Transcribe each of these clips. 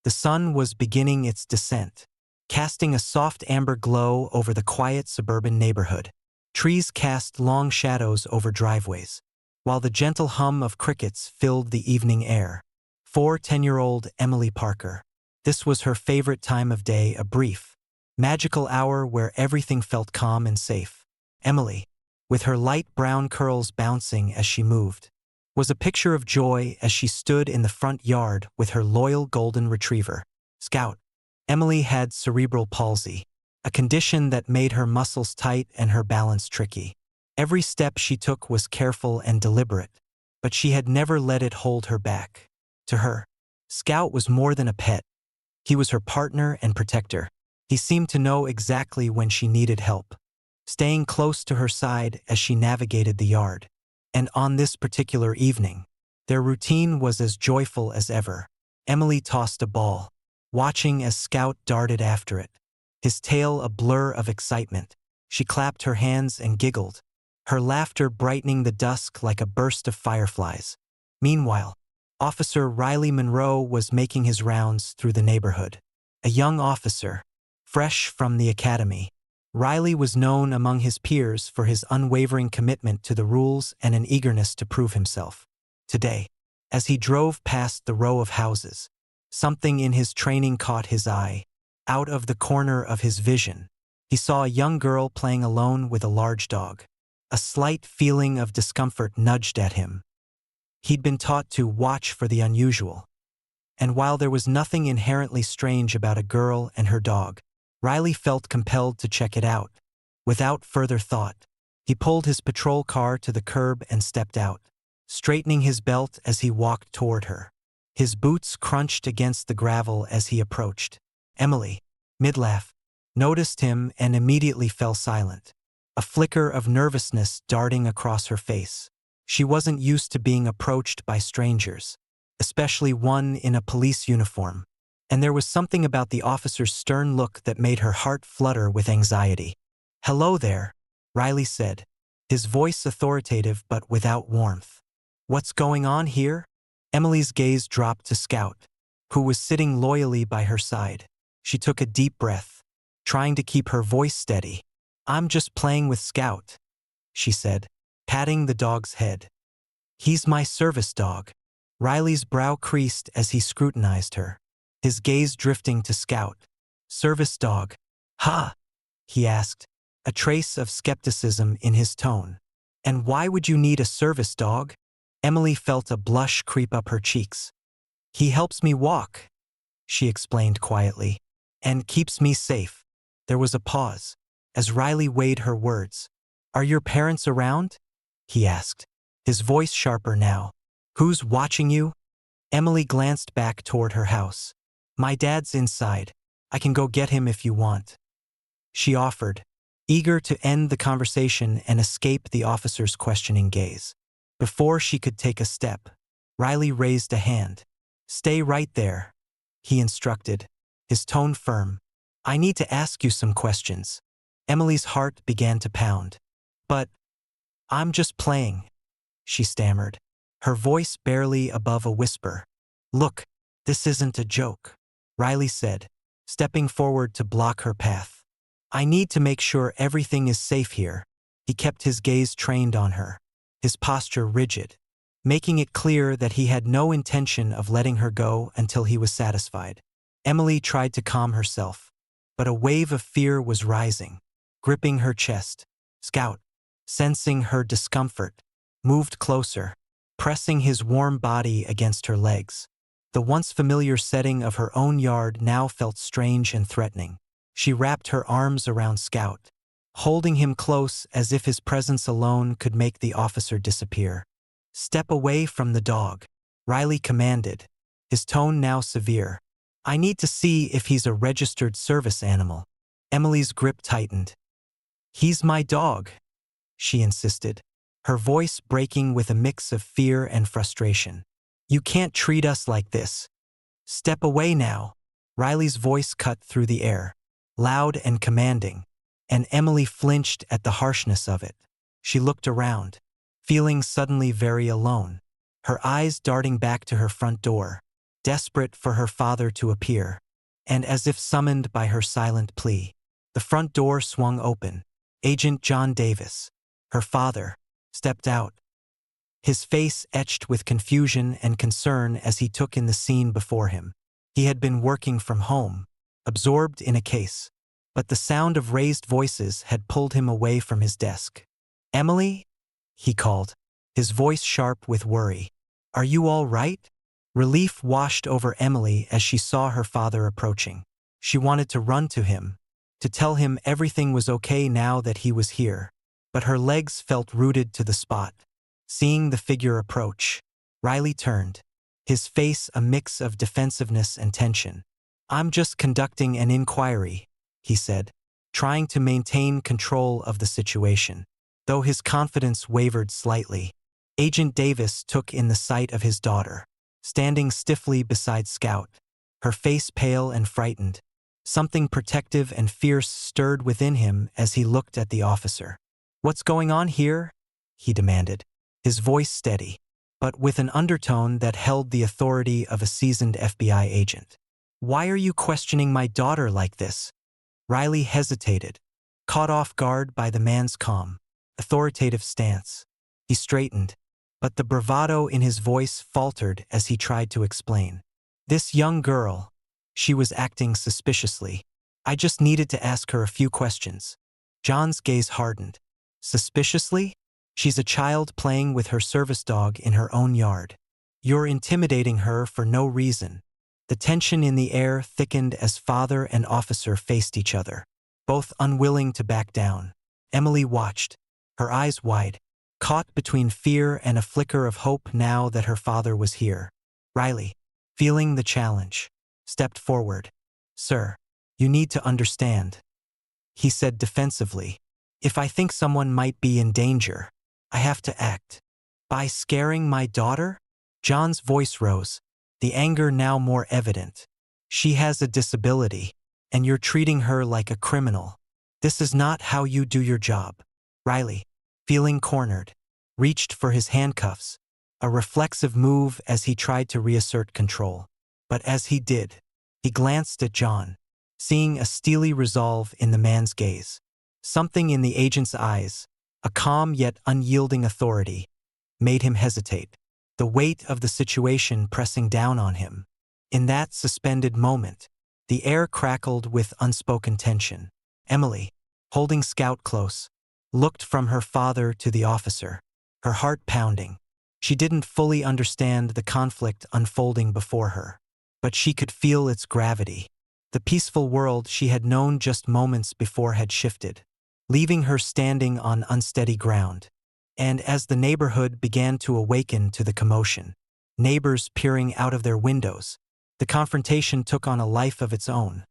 The sun was beginning its descent, casting a soft amber glow over the quiet suburban neighborhood. Trees cast long shadows over driveways, while the gentle hum of crickets filled the evening air. 10-year-old Emily Parker. This was her favorite time of day, a brief, magical hour where everything felt calm and safe. Emily, with her light brown curls bouncing as she moved, was a picture of joy as she stood in the front yard with her loyal golden retriever, Scout. Emily had cerebral palsy, a condition that made her muscles tight and her balance tricky. Every step she took was careful and deliberate, but she had never let it hold her back. To her, Scout was more than a pet. He was her partner and protector. He seemed to know exactly when she needed help, staying close to her side as she navigated the yard. And on this particular evening, their routine was as joyful as ever. Emily tossed a ball, watching as Scout darted after it, his tail a blur of excitement. She clapped her hands and giggled, her laughter brightening the dusk like a burst of fireflies. Meanwhile, Officer Riley Monroe was making his rounds through the neighborhood. A young officer, fresh from the academy, Riley was known among his peers for his unwavering commitment to the rules and an eagerness to prove himself. Today, as he drove past the row of houses, something in his training caught his eye. Out of the corner of his vision, he saw a young girl playing alone with a large dog. A slight feeling of discomfort nudged at him. He'd been taught to watch for the unusual. And while there was nothing inherently strange about a girl and her dog, Riley felt compelled to check it out. Without further thought, he pulled his patrol car to the curb and stepped out, straightening his belt as he walked toward her. His boots crunched against the gravel as he approached. Emily, mid-laugh, noticed him and immediately fell silent, a flicker of nervousness darting across her face. She wasn't used to being approached by strangers, especially one in a police uniform, and there was something about the officer's stern look that made her heart flutter with anxiety. "Hello there," Riley said, his voice authoritative but without warmth. "What's going on here?" Emily's gaze dropped to Scout, who was sitting loyally by her side. She took a deep breath, trying to keep her voice steady. "I'm just playing with Scout," she said, patting the dog's head. "He's my service dog." Riley's brow creased as he scrutinized her, his gaze drifting to Scout. "Service dog? Ha?" he asked, a trace of skepticism in his tone. "And why would you need a service dog?" Emily felt a blush creep up her cheeks. "He helps me walk," she explained quietly, "and keeps me safe." There was a pause, as Riley weighed her words. "Are your parents around?" he asked, his voice sharper now. "Who's watching you?" Emily glanced back toward her house. "My dad's inside. I can go get him if you want," she offered, eager to end the conversation and escape the officer's questioning gaze. Before she could take a step, Riley raised a hand. "Stay right there," he instructed, his tone firm. "I need to ask you some questions." Emily's heart began to pound. "But I'm just playing," she stammered, her voice barely above a whisper. "Look, this isn't a joke," Riley said, stepping forward to block her path. "I need to make sure everything is safe here." He kept his gaze trained on her, his posture rigid, making it clear that he had no intention of letting her go until he was satisfied. Emily tried to calm herself, but a wave of fear was rising, gripping her chest. Scout, sensing her discomfort, moved closer, pressing his warm body against her legs. The once familiar setting of her own yard now felt strange and threatening. She wrapped her arms around Scout, holding him close as if his presence alone could make the officer disappear. "Step away from the dog," Riley commanded, his tone now severe. "I need to see if he's a registered service animal." Emily's grip tightened. "He's my dog," she insisted, her voice breaking with a mix of fear and frustration. "You can't treat us like this. Step away now." Riley's voice cut through the air, loud and commanding, and Emily flinched at the harshness of it. She looked around, feeling suddenly very alone, her eyes darting back to her front door. desperate for her father to appear, and as if summoned by her silent plea. The front door swung open. Agent John Davis, her father, stepped out, his face etched with confusion and concern as he took in the scene before him. He had been working from home, absorbed in a case, but the sound of raised voices had pulled him away from his desk. "Emily?" he called, his voice sharp with worry. "Are you all right?" Relief washed over Emily as she saw her father approaching. She wanted to run to him, to tell him everything was okay now that he was here, but her legs felt rooted to the spot. Seeing the figure approach, Riley turned, his face a mix of defensiveness and tension. "I'm just conducting an inquiry," he said, trying to maintain control of the situation. Though his confidence wavered slightly, Agent Davis took in the sight of his daughter, standing stiffly beside Scout, her face pale and frightened. Something protective and fierce stirred within him as he looked at the officer. "What's going on here?" he demanded, his voice steady, but with an undertone that held the authority of a seasoned FBI agent. "Why are you questioning my daughter like this?" Riley hesitated, caught off guard by the man's calm, authoritative stance. He straightened, but the bravado in his voice faltered as he tried to explain. "This young girl, she was acting suspiciously. I just needed to ask her a few questions." John's gaze hardened. "Suspiciously? She's a child playing with her service dog in her own yard. You're intimidating her for no reason." The tension in the air thickened as father and officer faced each other, both unwilling to back down. Emily watched, her eyes wide, caught between fear and a flicker of hope now that her father was here. Riley, feeling the challenge, stepped forward. "Sir, you need to understand," he said defensively. "If I think someone might be in danger, I have to act." "By scaring my daughter?" John's voice rose, the anger now more evident. "She has a disability, and you're treating her like a criminal. This is not how you do your job." Riley, feeling cornered, reached for his handcuffs, a reflexive move as he tried to reassert control. But as he did, he glanced at John, seeing a steely resolve in the man's gaze. Something in the agent's eyes, a calm yet unyielding authority, made him hesitate, the weight of the situation pressing down on him. In that suspended moment, the air crackled with unspoken tension. Emily, holding Scout close, looked from her father to the officer, her heart pounding. She didn't fully understand the conflict unfolding before her, but she could feel its gravity. The peaceful world she had known just moments before had shifted, leaving her standing on unsteady ground. And as the neighborhood began to awaken to the commotion, neighbors peering out of their windows, the confrontation took on a life of its own,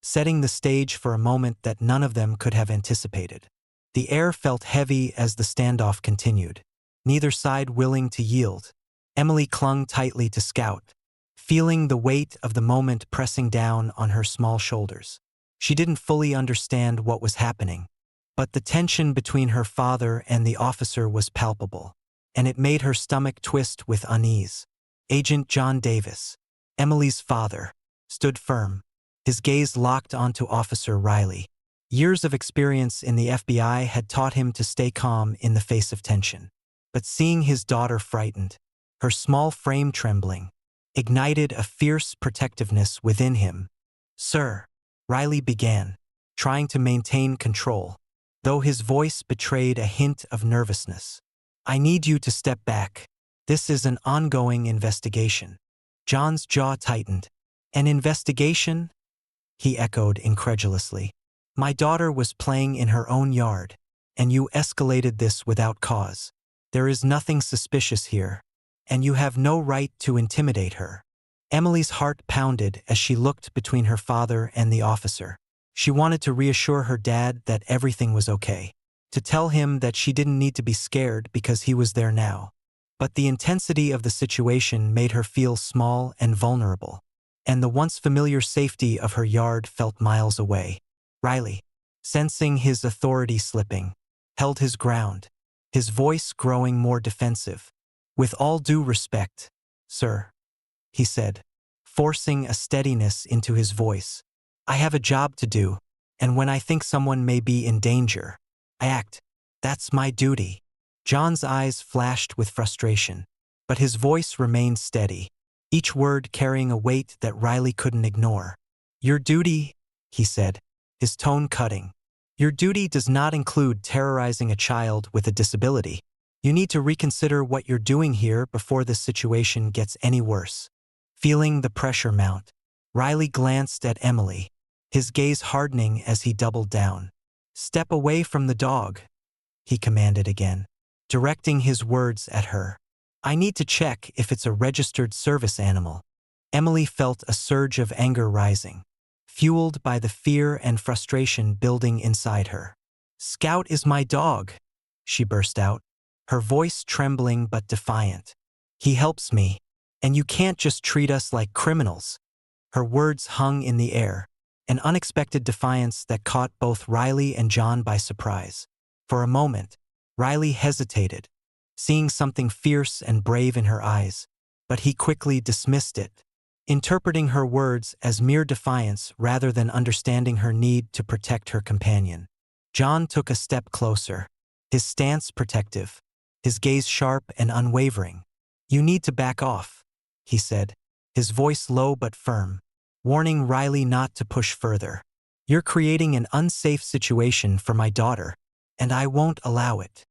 setting the stage for a moment that none of them could have anticipated. The air felt heavy as the standoff continued, neither side willing to yield. Emily clung tightly to Scout, feeling the weight of the moment pressing down on her small shoulders. She didn't fully understand what was happening, but the tension between her father and the officer was palpable, and it made her stomach twist with unease. Agent John Davis, Emily's father, stood firm, his gaze locked onto Officer Riley. Years of experience in the FBI had taught him to stay calm in the face of tension. But seeing his daughter frightened, her small frame trembling, ignited a fierce protectiveness within him. "Sir," Riley began, trying to maintain control, though his voice betrayed a hint of nervousness. "I need you to step back. This is an ongoing investigation." John's jaw tightened. "An investigation?" he echoed incredulously. "My daughter was playing in her own yard, and you escalated this without cause. There is nothing suspicious here, and you have no right to intimidate her." Emily's heart pounded as she looked between her father and the officer. She wanted to reassure her dad that everything was okay, to tell him that she didn't need to be scared because he was there now. But the intensity of the situation made her feel small and vulnerable, and the once familiar safety of her yard felt miles away. Riley, sensing his authority slipping, held his ground, his voice growing more defensive. "With all due respect, sir," he said, forcing a steadiness into his voice. I have a job to do, and when I think someone may be in danger, I act. That's my duty. John's eyes flashed with frustration, but his voice remained steady, each word carrying a weight that Riley couldn't ignore. Your duty, he said, his tone cutting. Your duty does not include terrorizing a child with a disability. You need to reconsider what you're doing here before this situation gets any worse. Feeling the pressure mount, Riley glanced at Emily, his gaze hardening as he doubled down. Step away from the dog, he commanded again, directing his words at her. I need to check if it's a registered service animal. Emily felt a surge of anger rising, fueled by the fear and frustration building inside her. Scout is my dog, she burst out, her voice trembling but defiant. He helps me, and you can't just treat us like criminals. Her words hung in the air, an unexpected defiance that caught both Riley and John by surprise. For a moment, Riley hesitated, seeing something fierce and brave in her eyes, but he quickly dismissed it, interpreting her words as mere defiance rather than understanding her need to protect her companion. John took a step closer, his stance protective, his gaze sharp and unwavering. You need to back off, he said, his voice low but firm, warning Riley not to push further. You're creating an unsafe situation for my daughter, and I won't allow it.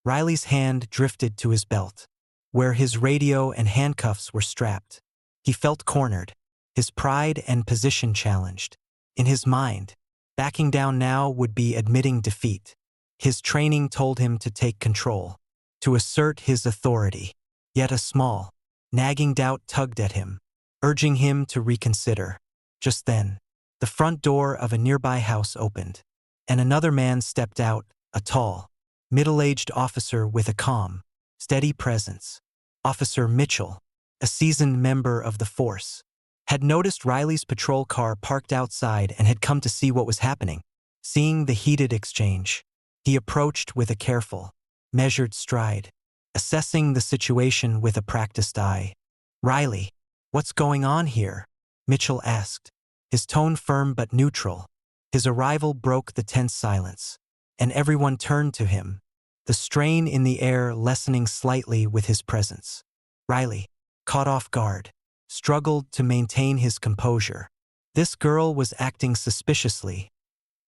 Riley's hand drifted to his belt, where his radio and handcuffs were strapped. He felt cornered, his pride and position challenged. In his mind, backing down now would be admitting defeat. His training told him to take control, to assert his authority. Yet a small, nagging doubt tugged at him, urging him to reconsider. Just then, the front door of a nearby house opened, and another man stepped out, a tall, middle-aged officer with a calm, steady presence. Officer Mitchell, a seasoned member of the force, had noticed Riley's patrol car parked outside and had come to see what was happening. Seeing the heated exchange, he approached with a careful, measured stride, assessing the situation with a practiced eye. Riley, what's going on here? Mitchell asked, his tone firm but neutral. His arrival broke the tense silence, and everyone turned to him, the strain in the air lessening slightly with his presence. Riley, caught off guard, struggled to maintain his composure. This girl was acting suspiciously,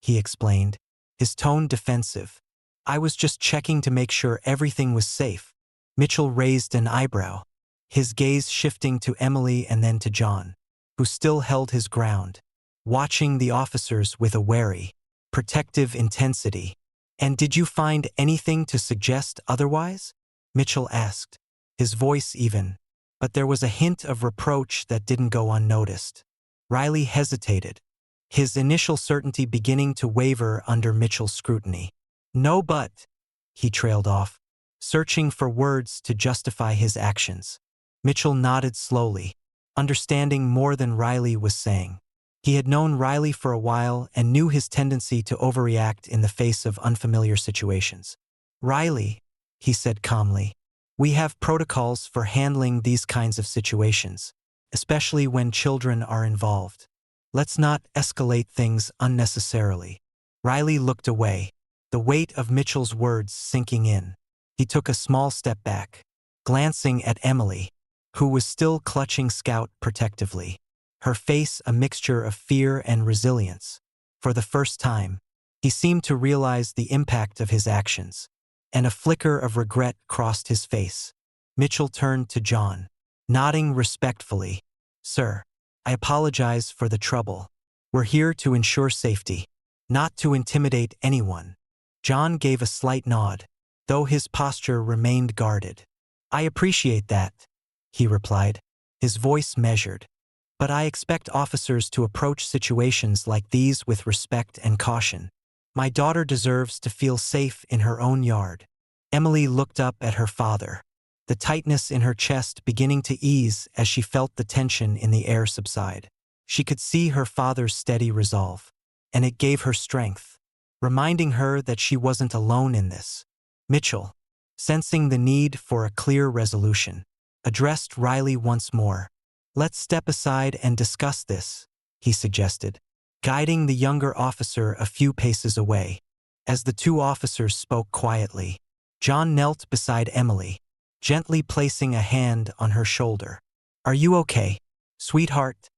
he explained, his tone defensive. I was just checking to make sure everything was safe. Mitchell raised an eyebrow, his gaze shifting to Emily and then to John, who still held his ground, watching the officers with a wary, protective intensity. And did you find anything to suggest otherwise? Mitchell asked, his voice even, but there was a hint of reproach that didn't go unnoticed. Riley hesitated, his initial certainty beginning to waver under Mitchell's scrutiny. No, but, he trailed off, searching for words to justify his actions. Mitchell nodded slowly, understanding more than Riley was saying. He had known Riley for a while and knew his tendency to overreact in the face of unfamiliar situations. Riley, he said calmly, we have protocols for handling these kinds of situations, especially when children are involved. Let's not escalate things unnecessarily. Riley looked away, the weight of Mitchell's words sinking in. He took a small step back, glancing at Emily, who was still clutching Scout protectively, her face a mixture of fear and resilience. For the first time, he seemed to realize the impact of his actions, and a flicker of regret crossed his face. Mitchell turned to John, nodding respectfully. Sir, I apologize for the trouble. We're here to ensure safety, not to intimidate anyone. John gave a slight nod, though his posture remained guarded. I appreciate that, he replied, his voice measured. But I expect officers to approach situations like these with respect and caution. My daughter deserves to feel safe in her own yard. Emily looked up at her father, the tightness in her chest beginning to ease as she felt the tension in the air subside. She could see her father's steady resolve, and it gave her strength, reminding her that she wasn't alone in this. Mitchell, sensing the need for a clear resolution, addressed Riley once more. Let's step aside and discuss this, he suggested, guiding the younger officer a few paces away. As the two officers spoke quietly, John knelt beside Emily, gently placing a hand on her shoulder. Are you okay, sweetheart?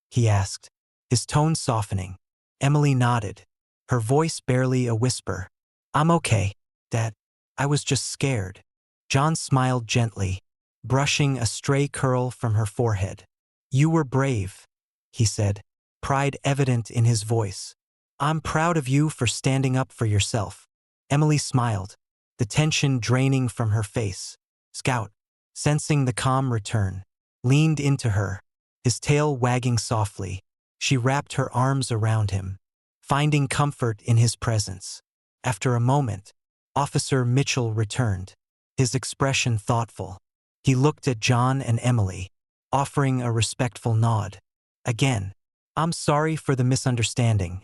He asked, his tone softening. Emily nodded, her voice barely a whisper. I'm okay, Dad. I was just scared. John smiled gently, brushing a stray curl from her forehead. You were brave, he said, pride evident in his voice. I'm proud of you for standing up for yourself. Emily smiled, the tension draining from her face. Scout, sensing the calm return, leaned into her, his tail wagging softly. She wrapped her arms around him, finding comfort in his presence. After a moment, Officer Mitchell returned, his expression thoughtful. He looked at John and Emily, offering a respectful nod. Again, I'm sorry for the misunderstanding,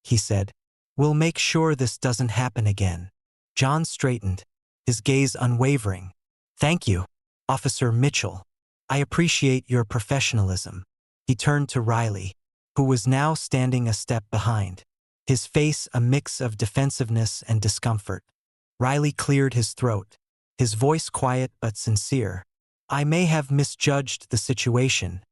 he said. We'll make sure this doesn't happen again. John straightened, his gaze unwavering. Thank you, Officer Mitchell. I appreciate your professionalism. He turned to Riley, who was now standing a step behind, his face a mix of defensiveness and discomfort. Riley cleared his throat, his voice quiet but sincere. I may have misjudged the situation,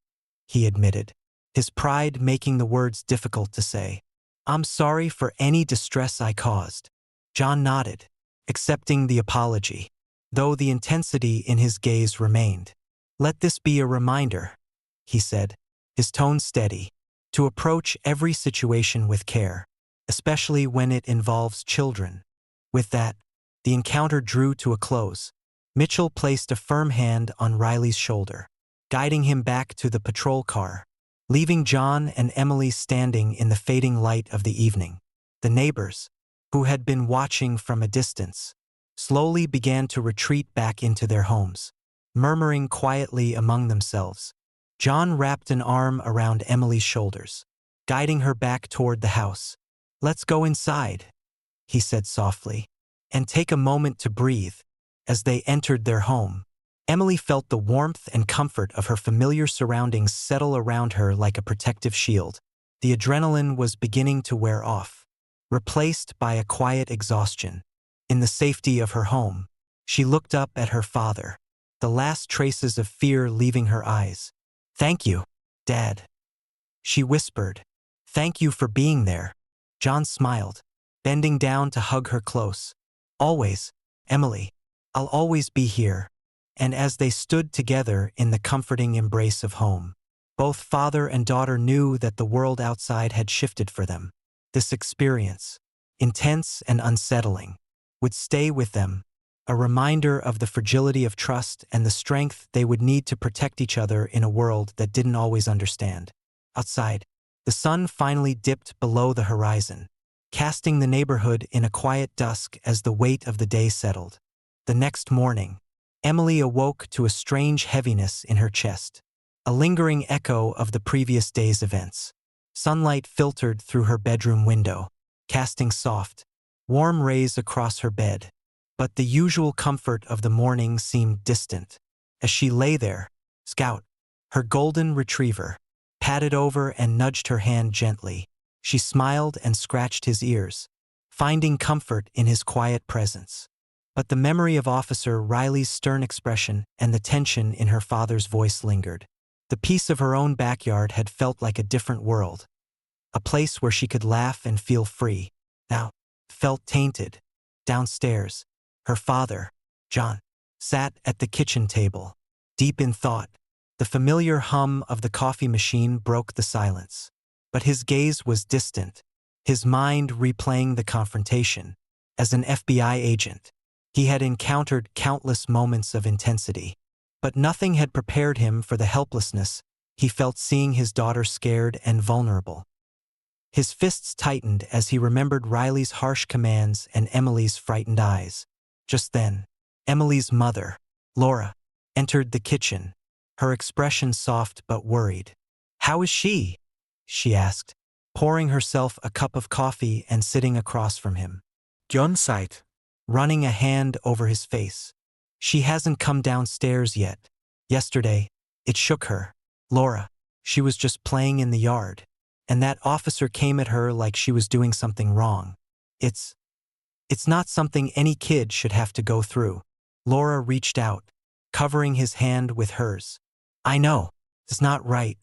he admitted, his pride making the words difficult to say. I'm sorry for any distress I caused. John nodded, accepting the apology, though the intensity in his gaze remained. Let this be a reminder, he said, his tone steady, to approach every situation with care, especially when it involves children. With that, the encounter drew to a close. Mitchell placed a firm hand on Riley's shoulder, guiding him back to the patrol car, leaving John and Emily standing in the fading light of the evening. The neighbors, who had been watching from a distance, slowly began to retreat back into their homes, murmuring quietly among themselves. John wrapped an arm around Emily's shoulders, guiding her back toward the house. Let's go inside, he said softly, and take a moment to breathe. As they entered their home, Emily felt the warmth and comfort of her familiar surroundings settle around her like a protective shield. The adrenaline was beginning to wear off, replaced by a quiet exhaustion. In the safety of her home, she looked up at her father, the last traces of fear leaving her eyes. Thank you, Dad, she whispered. Thank you for being there. John smiled, bending down to hug her close. Always, Emily. I'll always be here. And as they stood together in the comforting embrace of home, both father and daughter knew that the world outside had shifted for them. This experience, intense and unsettling, would stay with them, a reminder of the fragility of trust and the strength they would need to protect each other in a world that didn't always understand. Outside, the sun finally dipped below the horizon, casting the neighborhood in a quiet dusk as the weight of the day settled. The next morning, Emily awoke to a strange heaviness in her chest, a lingering echo of the previous day's events. Sunlight filtered through her bedroom window, casting soft, warm rays across her bed, but the usual comfort of the morning seemed distant. As she lay there, Scout, her golden retriever, patted over and nudged her hand gently. She smiled and scratched his ears, finding comfort in his quiet presence. But the memory of Officer Riley's stern expression and the tension in her father's voice lingered. The peace of her own backyard had felt like a different world, a place where she could laugh and feel free. Now, felt tainted. Downstairs, her father, John, sat at the kitchen table, deep in thought. The familiar hum of the coffee machine broke the silence. But his gaze was distant, his mind replaying the confrontation. As an FBI agent, he had encountered countless moments of intensity, but nothing had prepared him for the helplessness he felt seeing his daughter scared and vulnerable. His fists tightened as he remembered Riley's harsh commands and Emily's frightened eyes. Just then, Emily's mother, Laura, entered the kitchen, her expression soft but worried. "How is she?" she asked, pouring herself a cup of coffee and sitting across from him. John sighed, running a hand over his face. "She hasn't come downstairs yet. Yesterday, it shook her. Laura, she was just playing in the yard. And that officer came at her like she was doing something wrong. It's not something any kid should have to go through. Laura reached out, covering his hand with hers. I know, it's not right,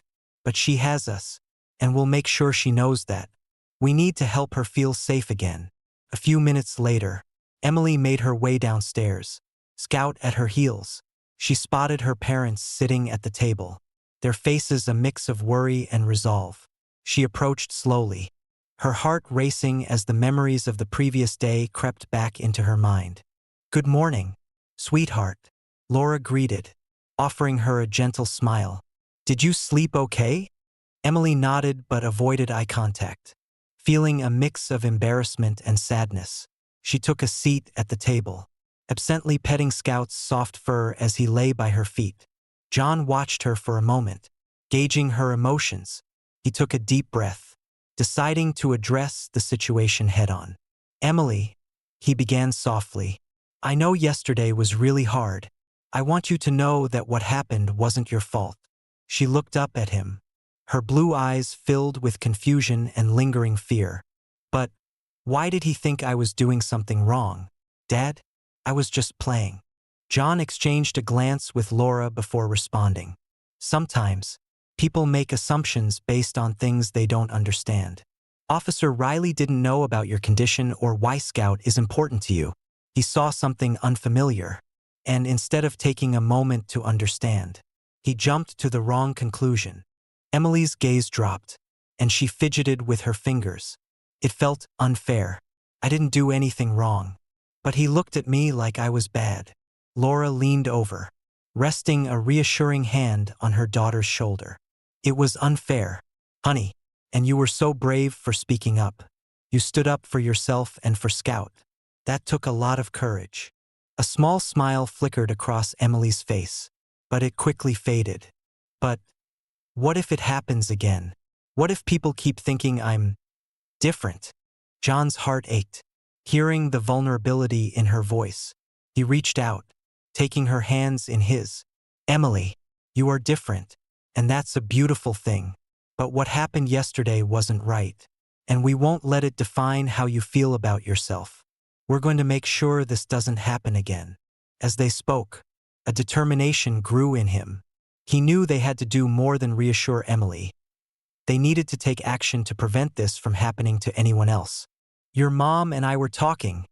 but she has us, and we'll make sure she knows that. We need to help her feel safe again. A few minutes later, Emily made her way downstairs, Scout at her heels. She spotted her parents sitting at the table, their faces a mix of worry and resolve. She approached slowly, her heart racing as the memories of the previous day crept back into her mind. Good morning, sweetheart, Laura greeted, offering her a gentle smile. Did you sleep okay? Emily nodded but avoided eye contact. Feeling a mix of embarrassment and sadness, she took a seat at the table, absently petting Scout's soft fur as he lay by her feet. John watched her for a moment, gauging her emotions. He took a deep breath, deciding to address the situation head-on. Emily, he began softly, I know yesterday was really hard. I want you to know that what happened wasn't your fault. She looked up at him, her blue eyes filled with confusion and lingering fear. But why did he think I was doing something wrong? Dad, I was just playing. John exchanged a glance with Laura before responding. Sometimes, people make assumptions based on things they don't understand. Officer Riley didn't know about your condition or why Scout is important to you. He saw something unfamiliar, and instead of taking a moment to understand, he jumped to the wrong conclusion. Emily's gaze dropped, and she fidgeted with her fingers. It felt unfair. I didn't do anything wrong. But he looked at me like I was bad. Laura leaned over, resting a reassuring hand on her daughter's shoulder. It was unfair, honey, and you were so brave for speaking up. You stood up for yourself and for Scout. That took a lot of courage. A small smile flickered across Emily's face, but it quickly faded. But what if it happens again? What if people keep thinking I'm different? John's heart ached, hearing the vulnerability in her voice. He reached out, taking her hands in his. Emily, you are different, and that's a beautiful thing. But what happened yesterday wasn't right, and we won't let it define how you feel about yourself. We're going to make sure this doesn't happen again. As they spoke, a determination grew in him. He knew they had to do more than reassure Emily. They needed to take action to prevent this from happening to anyone else. Your mom and I were talking,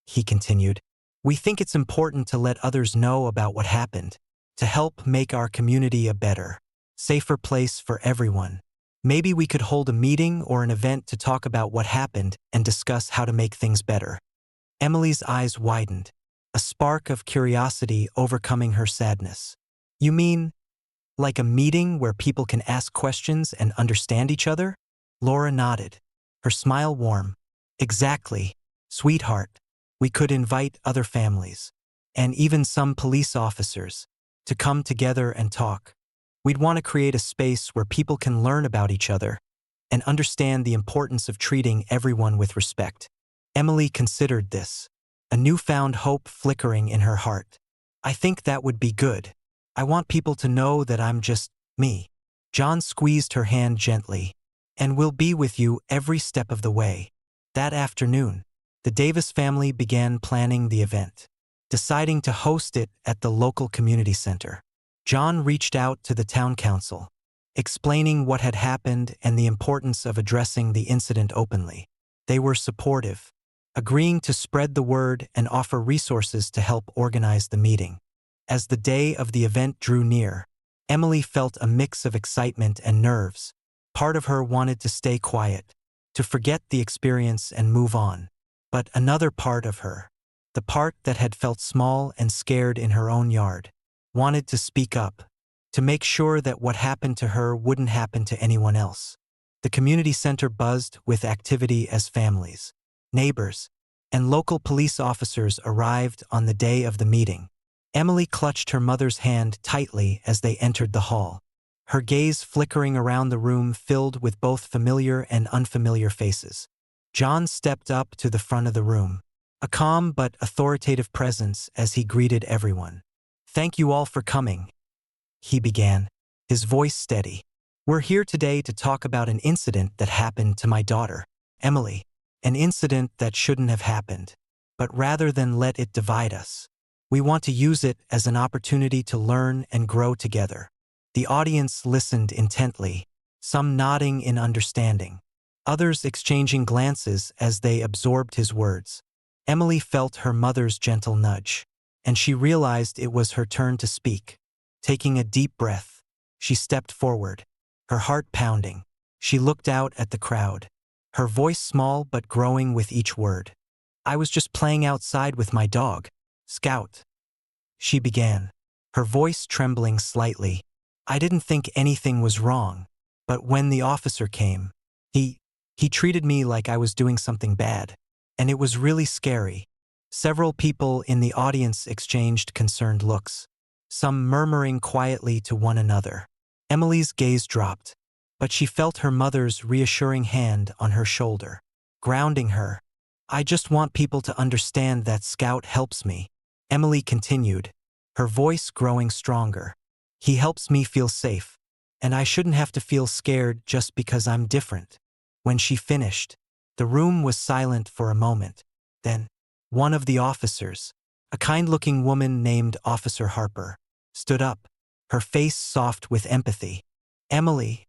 he continued. We think it's important to let others know about what happened, to help make our community a better, safer place for everyone. Maybe we could hold a meeting or an event to talk about what happened and discuss how to make things better. Emily's eyes widened, a spark of curiosity overcoming her sadness. You mean, like a meeting where people can ask questions and understand each other? Laura nodded, her smile warm. Exactly, sweetheart. We could invite other families, and even some police officers, to come together and talk. We'd want to create a space where people can learn about each other and understand the importance of treating everyone with respect. Emily considered this, a newfound hope flickering in her heart. I think that would be good. I want people to know that I'm just me. John squeezed her hand gently. And we'll be with you every step of the way. That afternoon, the Davis family began planning the event, deciding to host it at the local community center. John reached out to the town council, explaining what had happened and the importance of addressing the incident openly. They were supportive, agreeing to spread the word and offer resources to help organize the meeting. As the day of the event drew near, Emily felt a mix of excitement and nerves. Part of her wanted to stay quiet, to forget the experience and move on. But another part of her, the part that had felt small and scared in her own yard, wanted to speak up, to make sure that what happened to her wouldn't happen to anyone else. The community center buzzed with activity as families, neighbors, and local police officers arrived on the day of the meeting. Emily clutched her mother's hand tightly as they entered the hall, her gaze flickering around the room filled with both familiar and unfamiliar faces. John stepped up to the front of the room, a calm but authoritative presence as he greeted everyone. Thank you all for coming, he began, his voice steady. "We're here today to talk about an incident that happened to my daughter, Emily. An incident that shouldn't have happened. But rather than let it divide us, we want to use it as an opportunity to learn and grow together." The audience listened intently, some nodding in understanding, others exchanging glances as they absorbed his words. Emily felt her mother's gentle nudge, and she realized it was her turn to speak. Taking a deep breath, she stepped forward, her heart pounding. She looked out at the crowd, her voice small but growing with each word. "I was just playing outside with my dog, Scout," she began, her voice trembling slightly. "I didn't think anything was wrong, but when the officer came, he treated me like I was doing something bad, and it was really scary." Several people in the audience exchanged concerned looks, some murmuring quietly to one another. Emily's gaze dropped, but she felt her mother's reassuring hand on her shoulder, grounding her. "I just want people to understand that Scout helps me," Emily continued, her voice growing stronger. "He helps me feel safe, and I shouldn't have to feel scared just because I'm different." When she finished, the room was silent for a moment. Then, one of the officers, a kind-looking woman named Officer Harper, stood up, her face soft with empathy. "Emily,"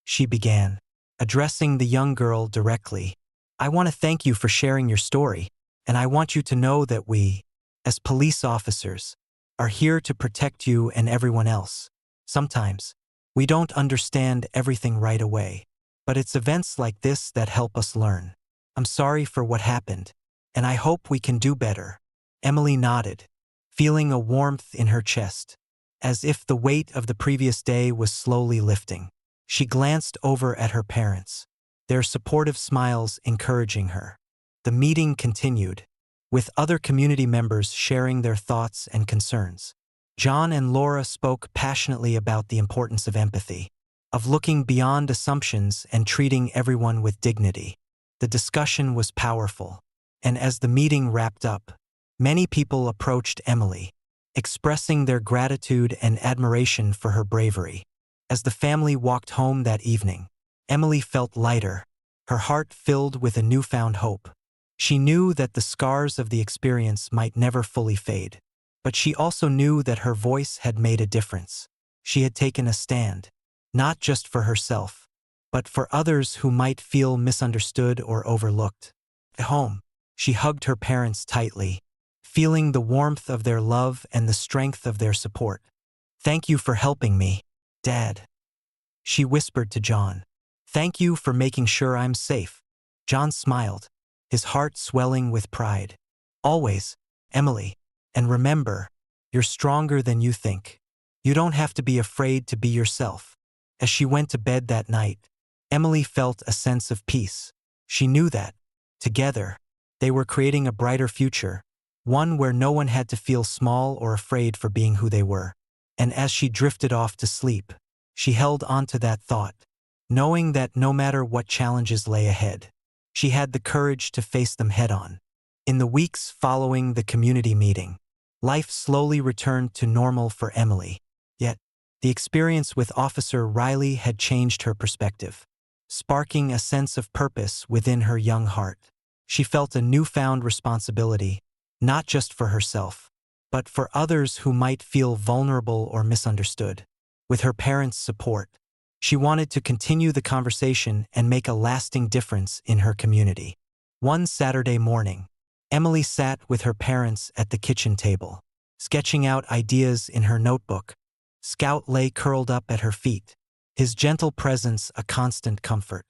she began, addressing the young girl directly, "I want to thank you for sharing your story, and I want you to know that we, as police officers, are here to protect you and everyone else. Sometimes, we don't understand everything right away, but it's events like this that help us learn. I'm sorry for what happened, and I hope we can do better." Emily nodded, feeling a warmth in her chest, as if the weight of the previous day was slowly lifting. She glanced over at her parents, their supportive smiles encouraging her. The meeting continued, with other community members sharing their thoughts and concerns. John and Laura spoke passionately about the importance of empathy, of looking beyond assumptions and treating everyone with dignity. The discussion was powerful, and as the meeting wrapped up, many people approached Emily, expressing their gratitude and admiration for her bravery. As the family walked home that evening, Emily felt lighter, her heart filled with a newfound hope. She knew that the scars of the experience might never fully fade, but she also knew that her voice had made a difference. She had taken a stand, not just for herself, but for others who might feel misunderstood or overlooked. At home, she hugged her parents tightly, feeling the warmth of their love and the strength of their support. "Thank you for helping me, Dad," she whispered to John. "Thank you for making sure I'm safe." John smiled, his heart swelling with pride. "Always, Emily, and remember, you're stronger than you think. You don't have to be afraid to be yourself." As she went to bed that night, Emily felt a sense of peace. She knew that, together, they were creating a brighter future, one where no one had to feel small or afraid for being who they were. And as she drifted off to sleep, she held on to that thought, knowing that no matter what challenges lay ahead, she had the courage to face them head-on. In the weeks following the community meeting, life slowly returned to normal for Emily. Yet, the experience with Officer Riley had changed her perspective, sparking a sense of purpose within her young heart. She felt a newfound responsibility, not just for herself, but for others who might feel vulnerable or misunderstood. With her parents' support, she wanted to continue the conversation and make a lasting difference in her community. One Saturday morning, Emily sat with her parents at the kitchen table, sketching out ideas in her notebook. Scout lay curled up at her feet, his gentle presence a constant comfort.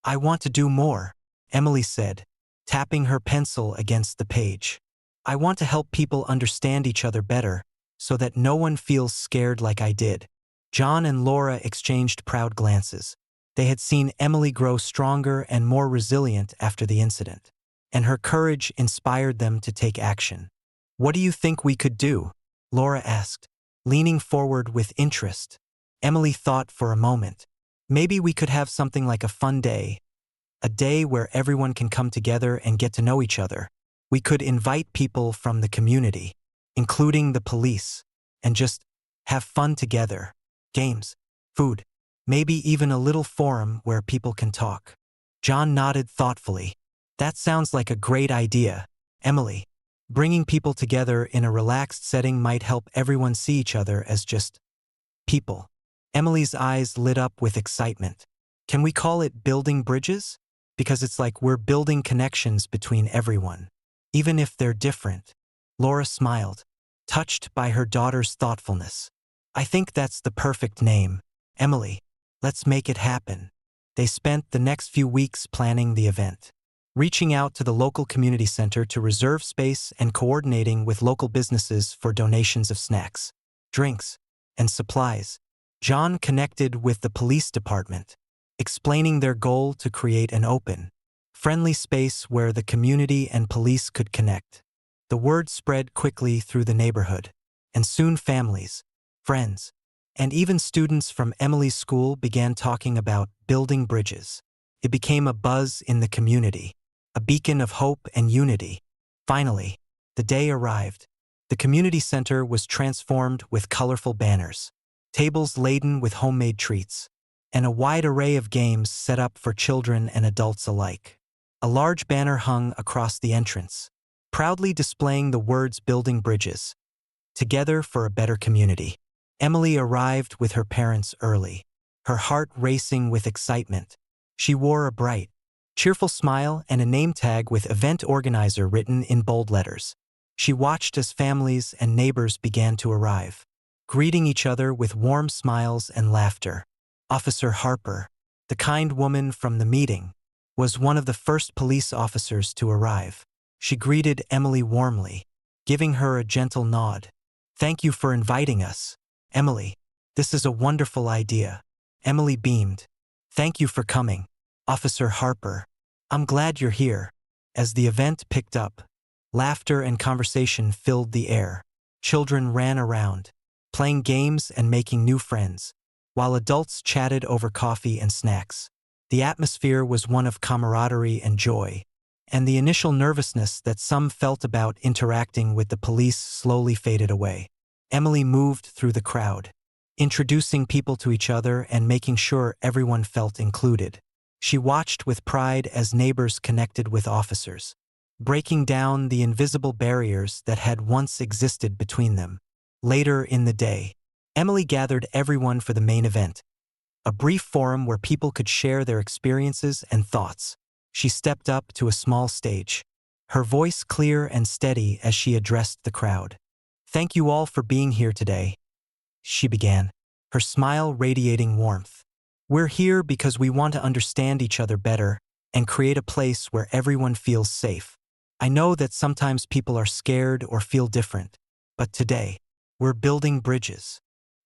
"I want to do more," Emily said, tapping her pencil against the page. "I want to help people understand each other better, so that no one feels scared like I did." John and Laura exchanged proud glances. They had seen Emily grow stronger and more resilient after the incident, and her courage inspired them to take action. "What do you think we could do?" Laura asked, leaning forward with interest. Emily thought for a moment. "Maybe we could have something like a fun day, a day where everyone can come together and get to know each other. We could invite people from the community, including the police, and just have fun together. Games, food, maybe even a little forum where people can talk. John nodded thoughtfully. That sounds like a great idea, Emily. Bringing people together in a relaxed setting might help everyone see each other as just people. Emily's eyes lit up with excitement. Can we call it building bridges? Because it's like we're building connections between everyone, even if they're different. Laura smiled, touched by her daughter's thoughtfulness. I think that's the perfect name. Emily, let's make it happen. They spent the next few weeks planning the event, reaching out to the local community center to reserve space and coordinating with local businesses for donations of snacks, drinks, and supplies. John connected with the police department, explaining their goal to create an open, friendly space where the community and police could connect. The word spread quickly through the neighborhood, and soon families, friends, and even students from Emily's school began talking about building bridges. It became a buzz in the community, a beacon of hope and unity. Finally, the day arrived. The community center was transformed with colorful banners, tables laden with homemade treats, and a wide array of games set up for children and adults alike. A large banner hung across the entrance, proudly displaying the words "Building Bridges, Together for a Better Community." Emily arrived with her parents early, her heart racing with excitement. She wore a bright, cheerful smile and a name tag with "Event Organizer" written in bold letters. She watched as families and neighbors began to arrive, greeting each other with warm smiles and laughter. Officer Harper, the kind woman from the meeting, was one of the first police officers to arrive. She greeted Emily warmly, giving her a gentle nod. "Thank you for inviting us, Emily. This is a wonderful idea." Emily beamed. "Thank you for coming, Officer Harper. I'm glad you're here." As the event picked up, laughter and conversation filled the air. Children ran around, playing games and making new friends, while adults chatted over coffee and snacks. The atmosphere was one of camaraderie and joy, and the initial nervousness that some felt about interacting with the police slowly faded away. Emily moved through the crowd, introducing people to each other and making sure everyone felt included. She watched with pride as neighbors connected with officers, breaking down the invisible barriers that had once existed between them. Later in the day, Emily gathered everyone for the main event, a brief forum where people could share their experiences and thoughts. She stepped up to a small stage, her voice clear and steady as she addressed the crowd. "Thank you all for being here today," she began, her smile radiating warmth. "We're here because we want to understand each other better and create a place where everyone feels safe. I know that sometimes people are scared or feel different, but today, we're building bridges."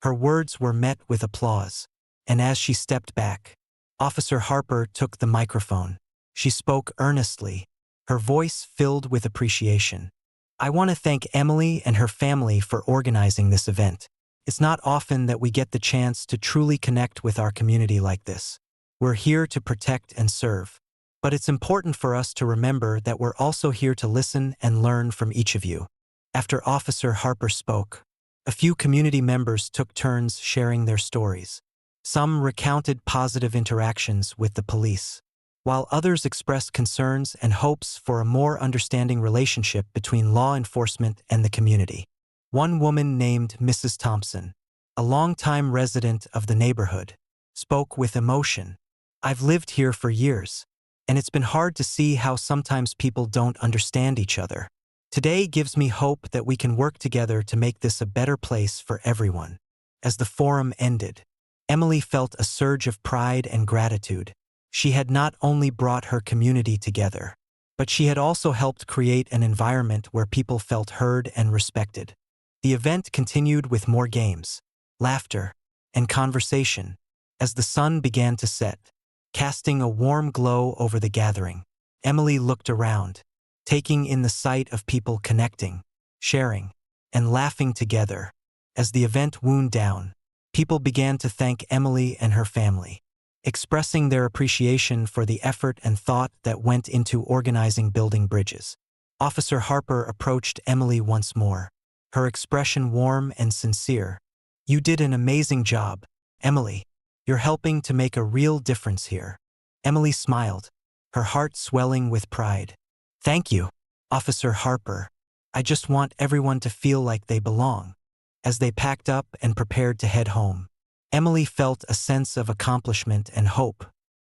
Her words were met with applause, and as she stepped back, Officer Harper took the microphone. She spoke earnestly, her voice filled with appreciation. "I want to thank Emily and her family for organizing this event. It's not often that we get the chance to truly connect with our community like this. We're here to protect and serve, but it's important for us to remember that we're also here to listen and learn from each of you." After Officer Harper spoke, a few community members took turns sharing their stories. Some recounted positive interactions with the police, while others expressed concerns and hopes for a more understanding relationship between law enforcement and the community. One woman named Mrs. Thompson, a longtime resident of the neighborhood, spoke with emotion. "I've lived here for years, and it's been hard to see how sometimes people don't understand each other. Today gives me hope that we can work together to make this a better place for everyone." As the forum ended, Emily felt a surge of pride and gratitude. She had not only brought her community together, but she had also helped create an environment where people felt heard and respected. The event continued with more games, laughter, and conversation as the sun began to set, casting a warm glow over the gathering. Emily looked around, taking in the sight of people connecting, sharing, and laughing together. As the event wound down, people began to thank Emily and her family, expressing their appreciation for the effort and thought that went into organizing building bridges. Officer Harper approached Emily once more, her expression warm and sincere. "You did an amazing job, Emily. You're helping to make a real difference here." Emily smiled, her heart swelling with pride. "Thank you, Officer Harper. I just want everyone to feel like they belong." As they packed up and prepared to head home, Emily felt a sense of accomplishment and hope.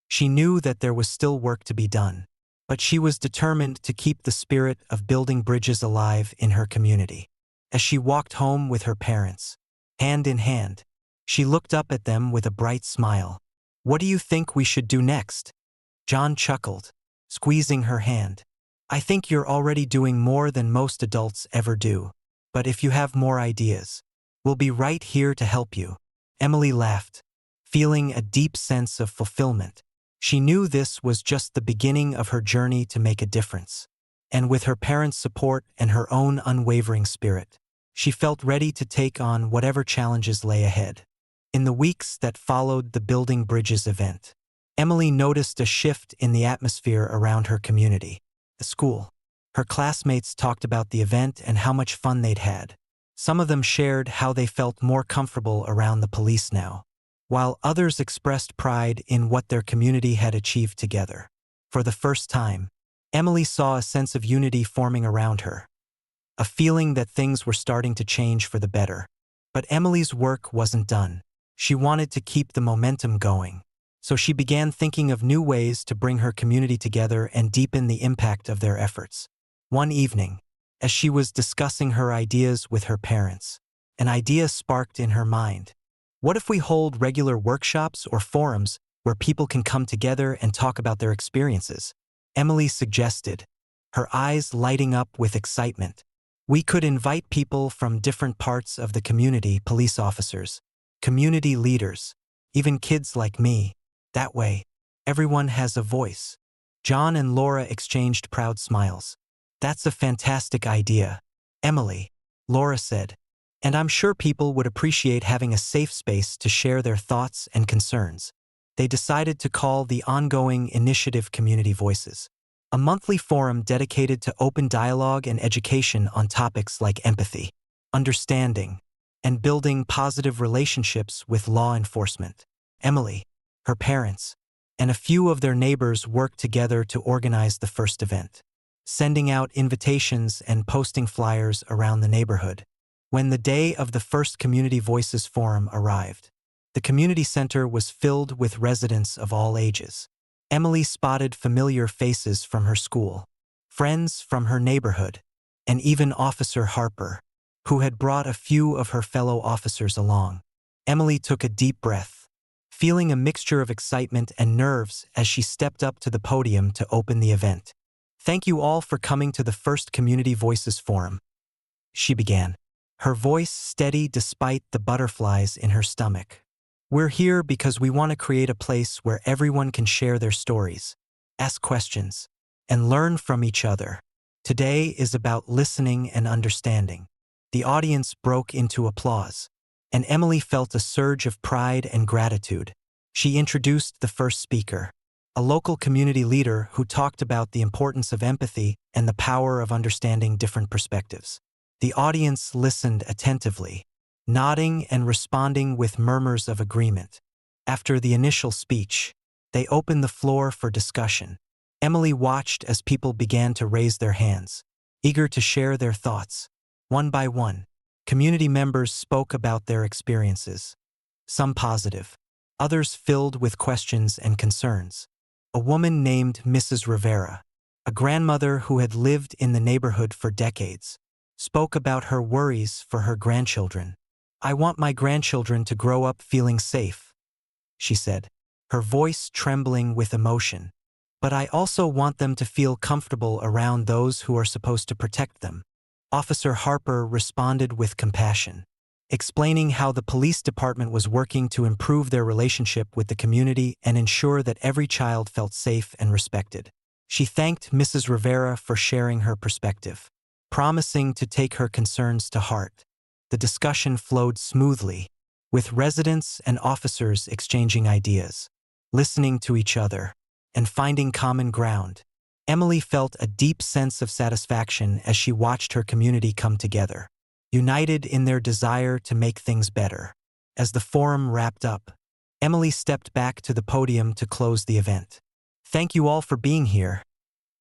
She knew that there was still work to be done, but she was determined to keep the spirit of building bridges alive in her community. As she walked home with her parents, hand in hand, she looked up at them with a bright smile. "What do you think we should do next?" John chuckled, squeezing her hand. "I think you're already doing more than most adults ever do. But if you have more ideas, we'll be right here to help you." Emily laughed, feeling a deep sense of fulfillment. She knew this was just the beginning of her journey to make a difference. And with her parents' support and her own unwavering spirit, she felt ready to take on whatever challenges lay ahead. In the weeks that followed the Building Bridges event, Emily noticed a shift in the atmosphere around her community. The school. Her classmates talked about the event and how much fun they'd had. Some of them shared how they felt more comfortable around the police now, while others expressed pride in what their community had achieved together. For the first time, Emily saw a sense of unity forming around her, a feeling that things were starting to change for the better. But Emily's work wasn't done. She wanted to keep the momentum going, so she began thinking of new ways to bring her community together and deepen the impact of their efforts. One evening, as she was discussing her ideas with her parents, an idea sparked in her mind. What if we hold regular workshops or forums where people can come together and talk about their experiences? Emily suggested, her eyes lighting up with excitement. We could invite people from different parts of the community, police officers, community leaders, even kids like me. That way, everyone has a voice. John and Laura exchanged proud smiles. "That's a fantastic idea, Emily," Laura said. "And I'm sure people would appreciate having a safe space to share their thoughts and concerns." They decided to call the ongoing initiative Community Voices, a monthly forum dedicated to open dialogue and education on topics like empathy, understanding, and building positive relationships with law enforcement. Emily, her parents, and a few of their neighbors worked together to organize the first event, sending out invitations and posting flyers around the neighborhood. When the day of the first Community Voices Forum arrived, the community center was filled with residents of all ages. Emily spotted familiar faces from her school, friends from her neighborhood, and even Officer Harper, who had brought a few of her fellow officers along. Emily took a deep breath, feeling a mixture of excitement and nerves as she stepped up to the podium to open the event. "Thank you all for coming to the first Community Voices Forum," she began, her voice steady despite the butterflies in her stomach. "We're here because we want to create a place where everyone can share their stories, ask questions, and learn from each other. Today is about listening and understanding." The audience broke into applause, and Emily felt a surge of pride and gratitude. She introduced the first speaker, a local community leader who talked about the importance of empathy and the power of understanding different perspectives. The audience listened attentively, nodding and responding with murmurs of agreement. After the initial speech, they opened the floor for discussion. Emily watched as people began to raise their hands, eager to share their thoughts. One by one, community members spoke about their experiences, some positive, others filled with questions and concerns. A woman named Mrs. Rivera, a grandmother who had lived in the neighborhood for decades, spoke about her worries for her grandchildren. "I want my grandchildren to grow up feeling safe," she said, her voice trembling with emotion. "But I also want them to feel comfortable around those who are supposed to protect them." Officer Harper responded with compassion, explaining how the police department was working to improve their relationship with the community and ensure that every child felt safe and respected. She thanked Mrs. Rivera for sharing her perspective, promising to take her concerns to heart. The discussion flowed smoothly, with residents and officers exchanging ideas, listening to each other, and finding common ground. Emily felt a deep sense of satisfaction as she watched her community come together, united in their desire to make things better. As the forum wrapped up, Emily stepped back to the podium to close the event. "Thank you all for being here,"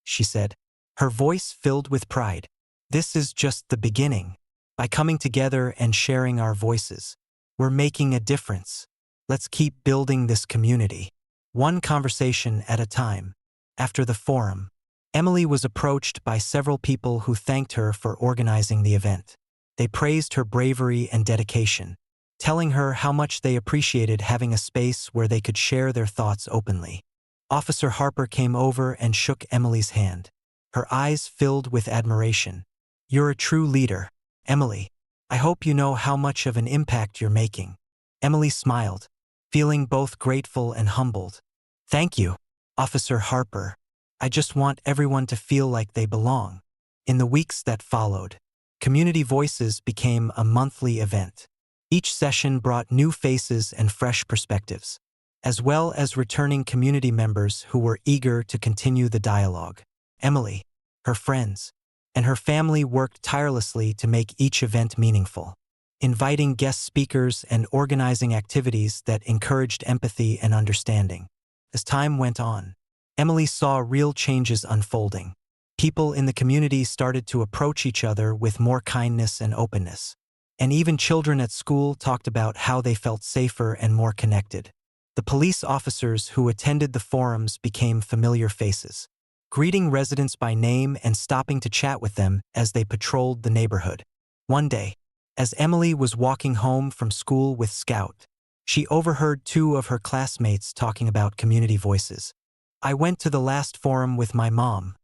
she said, her voice filled with pride. "This is just the beginning. By coming together and sharing our voices, we're making a difference. Let's keep building this community, one conversation at a time." After the forum, Emily was approached by several people who thanked her for organizing the event. They praised her bravery and dedication, telling her how much they appreciated having a space where they could share their thoughts openly. Officer Harper came over and shook Emily's hand, her eyes filled with admiration. "You're a true leader, Emily. I hope you know how much of an impact you're making." Emily smiled, feeling both grateful and humbled. "Thank you, Officer Harper. I just want everyone to feel like they belong." In the weeks that followed, Community Voices became a monthly event. Each session brought new faces and fresh perspectives, as well as returning community members who were eager to continue the dialogue. Emily, her friends, and her family worked tirelessly to make each event meaningful, inviting guest speakers and organizing activities that encouraged empathy and understanding. As time went on, Emily saw real changes unfolding. People in the community started to approach each other with more kindness and openness. And even children at school talked about how they felt safer and more connected. The police officers who attended the forums became familiar faces, greeting residents by name and stopping to chat with them as they patrolled the neighborhood. One day, as Emily was walking home from school with Scout, she overheard two of her classmates talking about Community Voices. "I went to the last forum with my mom,"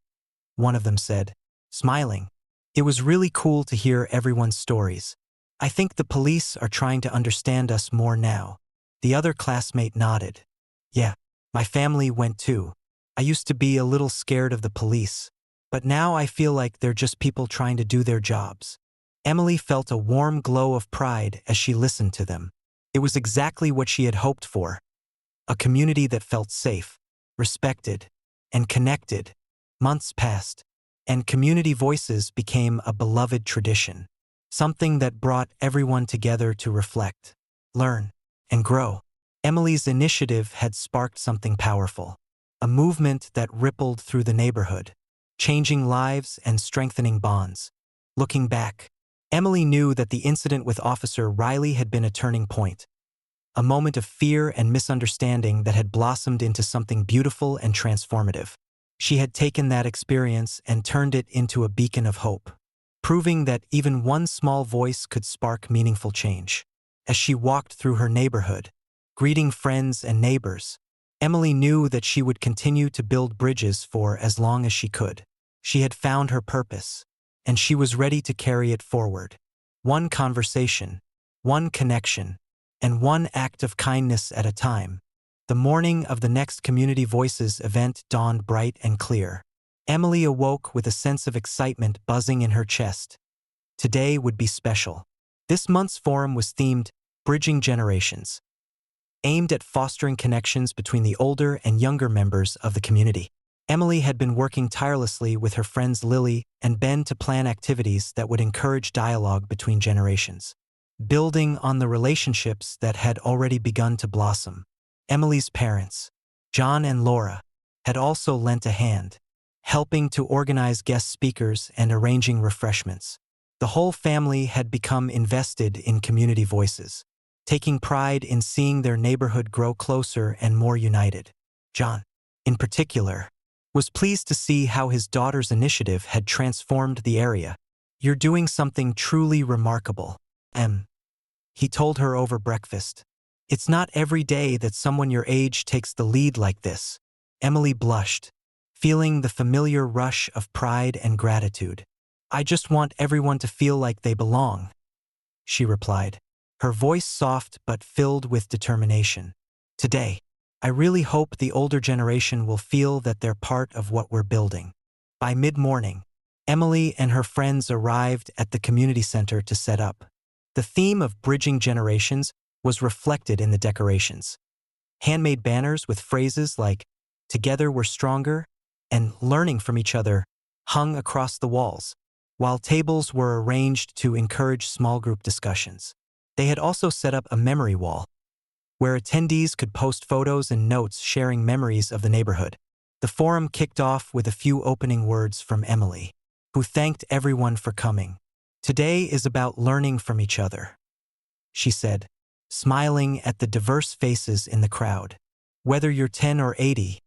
one of them said, smiling. "It was really cool to hear everyone's stories. I think the police are trying to understand us more now." The other classmate nodded. "Yeah, my family went too. I used to be a little scared of the police, but now I feel like they're just people trying to do their jobs." Emily felt a warm glow of pride as she listened to them. It was exactly what she had hoped for, a community that felt safe, respected, and connected. Months passed, and Community Voices became a beloved tradition, something that brought everyone together to reflect, learn, and grow. Emily's initiative had sparked something powerful, a movement that rippled through the neighborhood, changing lives and strengthening bonds. Looking back, Emily knew that the incident with Officer Riley had been a turning point, a moment of fear and misunderstanding that had blossomed into something beautiful and transformative. She had taken that experience and turned it into a beacon of hope, proving that even one small voice could spark meaningful change. As she walked through her neighborhood, greeting friends and neighbors, Emily knew that she would continue to build bridges for as long as she could. She had found her purpose, and she was ready to carry it forward. One conversation, one connection, and one act of kindness at a time. The morning of the next Community Voices event dawned bright and clear. Emily awoke with a sense of excitement buzzing in her chest. Today would be special. This month's forum was themed Bridging Generations, aimed at fostering connections between the older and younger members of the community. Emily had been working tirelessly with her friends Lily and Ben to plan activities that would encourage dialogue between generations, building on the relationships that had already begun to blossom. Emily's parents, John and Laura, had also lent a hand, helping to organize guest speakers and arranging refreshments. The whole family had become invested in Community Voices, taking pride in seeing their neighborhood grow closer and more united. John, in particular, was pleased to see how his daughter's initiative had transformed the area. "You're doing something truly remarkable, Em," he told her over breakfast. "It's not every day that someone your age takes the lead like this." Emily blushed, feeling the familiar rush of pride and gratitude. "I just want everyone to feel like they belong," she replied, her voice soft but filled with determination. "Today, I really hope the older generation will feel that they're part of what we're building." By mid-morning, Emily and her friends arrived at the community center to set up. The theme of Bridging Generations was reflected in the decorations. Handmade banners with phrases like, "Together we're stronger," and "Learning from each other," hung across the walls, while tables were arranged to encourage small group discussions. They had also set up a memory wall, where attendees could post photos and notes sharing memories of the neighborhood. The forum kicked off with a few opening words from Emily, who thanked everyone for coming. "Today is about learning from each other," she said, smiling at the diverse faces in the crowd. "Whether you're 10 or 80,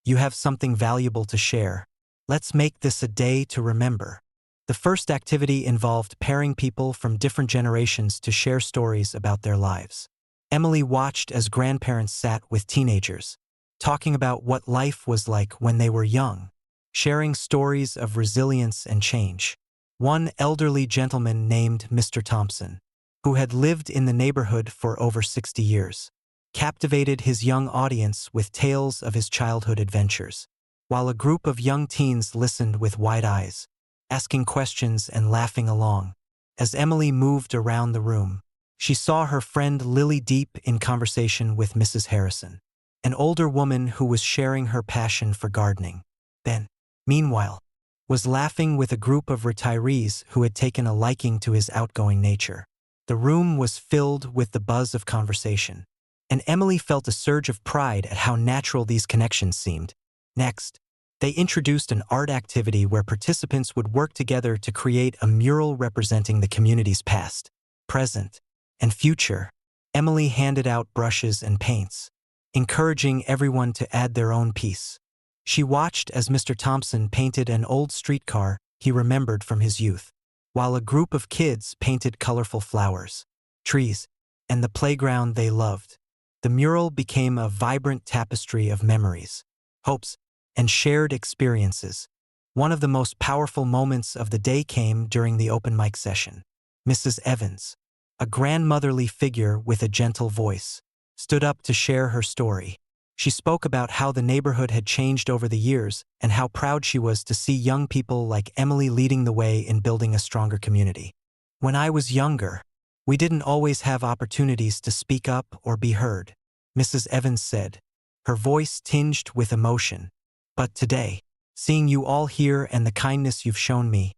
you have something valuable to share. Let's make this a day to remember." The first activity involved pairing people from different generations to share stories about their lives. Emily watched as grandparents sat with teenagers, talking about what life was like when they were young, sharing stories of resilience and change. One elderly gentleman named Mr. Thompson, who had lived in the neighborhood for over 60 years, captivated his young audience with tales of his childhood adventures, while a group of young teens listened with wide eyes, asking questions and laughing along. As Emily moved around the room, she saw her friend Lily deep in conversation with Mrs. Harrison, an older woman who was sharing her passion for gardening. Ben, meanwhile, was laughing with a group of retirees who had taken a liking to his outgoing nature. The room was filled with the buzz of conversation, and Emily felt a surge of pride at how natural these connections seemed. Next, they introduced an art activity where participants would work together to create a mural representing the community's past, present, and future. Emily handed out brushes and paints, encouraging everyone to add their own piece. She watched as Mr. Thompson painted an old streetcar he remembered from his youth, while a group of kids painted colorful flowers, trees, and the playground they loved. The mural became a vibrant tapestry of memories, hopes, and shared experiences. One of the most powerful moments of the day came during the open mic session. Mrs. Evans, a grandmotherly figure with a gentle voice, stood up to share her story. She spoke about how the neighborhood had changed over the years and how proud she was to see young people like Emily leading the way in building a stronger community. "When I was younger, we didn't always have opportunities to speak up or be heard," Mrs. Evans said, her voice tinged with emotion. "But today, seeing you all here and the kindness you've shown me,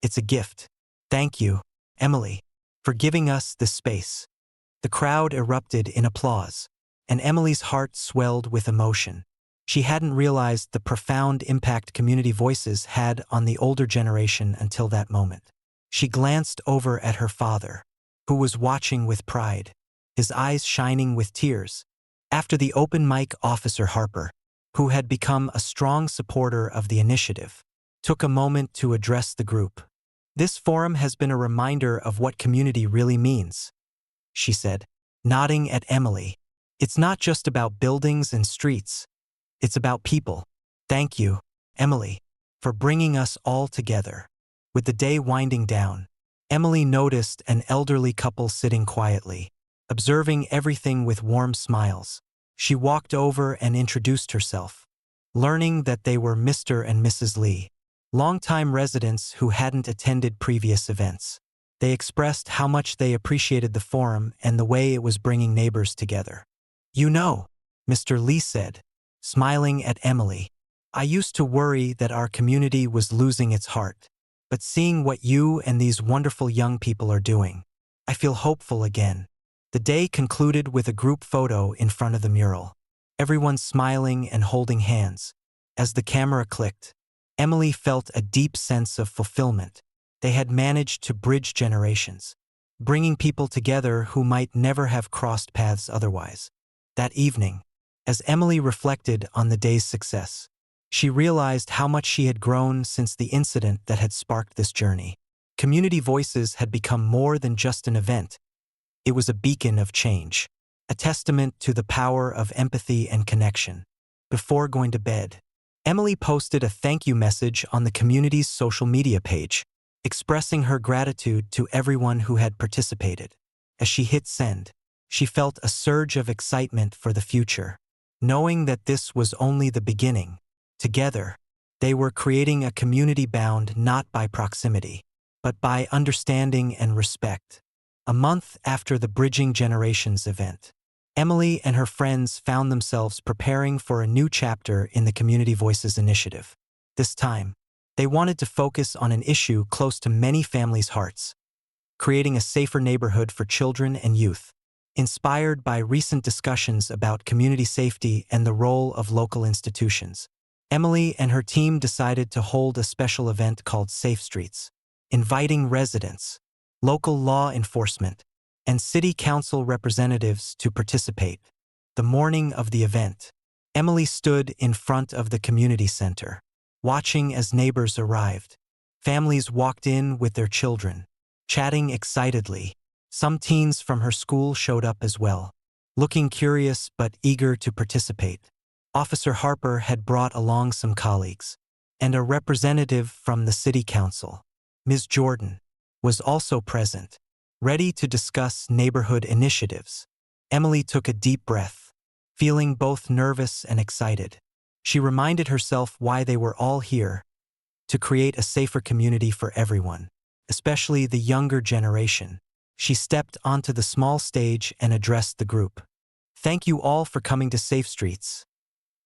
it's a gift. Thank you, Emily, for giving us this space." The crowd erupted in applause, and Emily's heart swelled with emotion. She hadn't realized the profound impact community voices had on the older generation until that moment. She glanced over at her father, who was watching with pride, his eyes shining with tears. After the open mic, Officer Harper, who had become a strong supporter of the initiative, took a moment to address the group. "This forum has been a reminder of what community really means," she said, nodding at Emily. "It's not just about buildings and streets. It's about people. Thank you, Emily, for bringing us all together." With the day winding down, Emily noticed an elderly couple sitting quietly, observing everything with warm smiles. She walked over and introduced herself, learning that they were Mr. and Mrs. Lee, longtime residents who hadn't attended previous events. They expressed how much they appreciated the forum and the way it was bringing neighbors together. "You know," Mr. Lee said, smiling at Emily, "I used to worry that our community was losing its heart. But seeing what you and these wonderful young people are doing, I feel hopeful again." The day concluded with a group photo in front of the mural, everyone smiling and holding hands. As the camera clicked, Emily felt a deep sense of fulfillment. They had managed to bridge generations, bringing people together who might never have crossed paths otherwise. That evening, as Emily reflected on the day's success, she realized how much she had grown since the incident that had sparked this journey. Community Voices had become more than just an event. It was a beacon of change, a testament to the power of empathy and connection. Before going to bed, Emily posted a thank you message on the community's social media page, expressing her gratitude to everyone who had participated. As she hit send, she felt a surge of excitement for the future, knowing that this was only the beginning. Together, they were creating a community bound not by proximity, but by understanding and respect. A month after the Bridging Generations event, Emily and her friends found themselves preparing for a new chapter in the Community Voices initiative. This time, they wanted to focus on an issue close to many families' hearts: creating a safer neighborhood for children and youth. inspired by recent discussions about community safety and the role of local institutions. Emily and her team decided to hold a special event called Safe Streets, inviting residents, local law enforcement, and city council representatives to participate. The morning of the event, Emily stood in front of the community center, watching as neighbors arrived. Families walked in with their children, chatting excitedly. Some teens from her school showed up as well, looking curious but eager to participate. Officer Harper had brought along some colleagues, and a representative from the city council, Ms. Jordan, was also present, ready to discuss neighborhood initiatives. Emily took a deep breath, feeling both nervous and excited. She reminded herself why they were all here: to create a safer community for everyone, especially the younger generation. She stepped onto the small stage and addressed the group. "Thank you all for coming to Safe Streets,"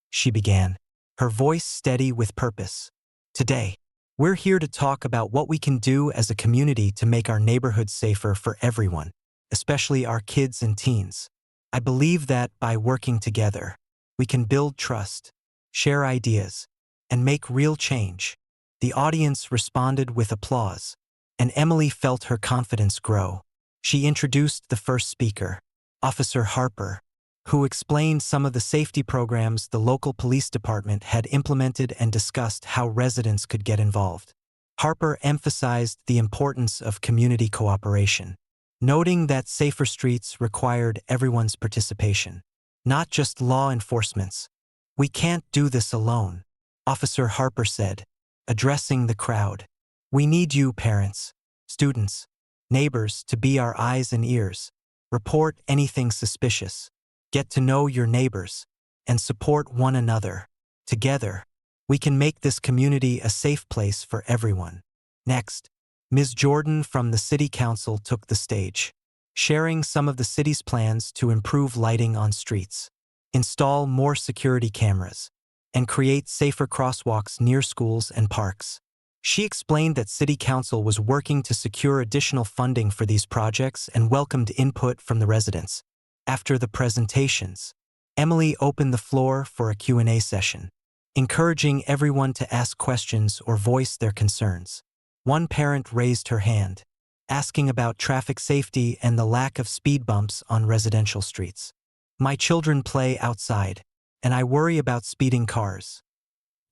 she began, her voice steady with purpose. "Today, we're here to talk about what we can do as a community to make our neighborhoods safer for everyone, especially our kids and teens. I believe that by working together, we can build trust, share ideas, and make real change." The audience responded with applause, and Emily felt her confidence grow. She introduced the first speaker, Officer Harper, who explained some of the safety programs the local police department had implemented and discussed how residents could get involved. Harper emphasized the importance of community cooperation, noting that safer streets required everyone's participation, not just law enforcement's. "We can't do this alone," Officer Harper said, addressing the crowd. "We need you, parents, students, neighbors, to be our eyes and ears. Report anything suspicious. Get to know your neighbors, and support one another. Together, we can make this community a safe place for everyone." Next, Ms. Jordan from the City Council took the stage, sharing some of the city's plans to improve lighting on streets, install more security cameras, and create safer crosswalks near schools and parks. She explained that City Council was working to secure additional funding for these projects and welcomed input from the residents. After the presentations, Emily opened the floor for a Q&A session, encouraging everyone to ask questions or voice their concerns. One parent raised her hand, asking about traffic safety and the lack of speed bumps on residential streets. "My children play outside, and I worry about speeding cars,"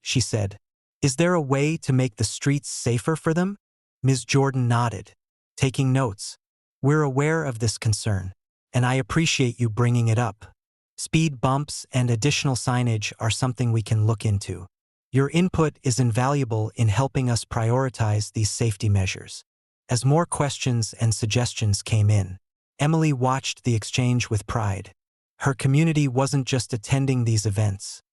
she said. "Is there a way to make the streets safer for them?" Ms. Jordan nodded, taking notes. "We're aware of this concern, and I appreciate you bringing it up. Speed bumps and additional signage are something we can look into. Your input is invaluable in helping us prioritize these safety measures." As more questions and suggestions came in, Emily watched the exchange with pride. Her community wasn't just attending these events.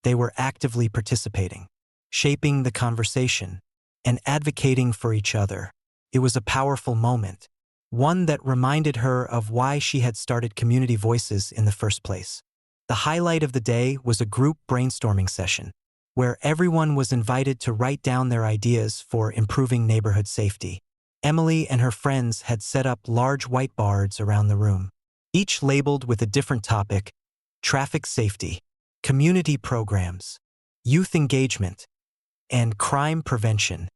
They were actively participating, shaping the conversation, and advocating for each other. It was a powerful moment, one that reminded her of why she had started Community Voices in the first place. The highlight of the day was a group brainstorming session, where everyone was invited to write down their ideas for improving neighborhood safety. Emily and her friends had set up large whiteboards around the room, each labeled with a different topic: traffic safety, community programs, youth engagement, and crime prevention.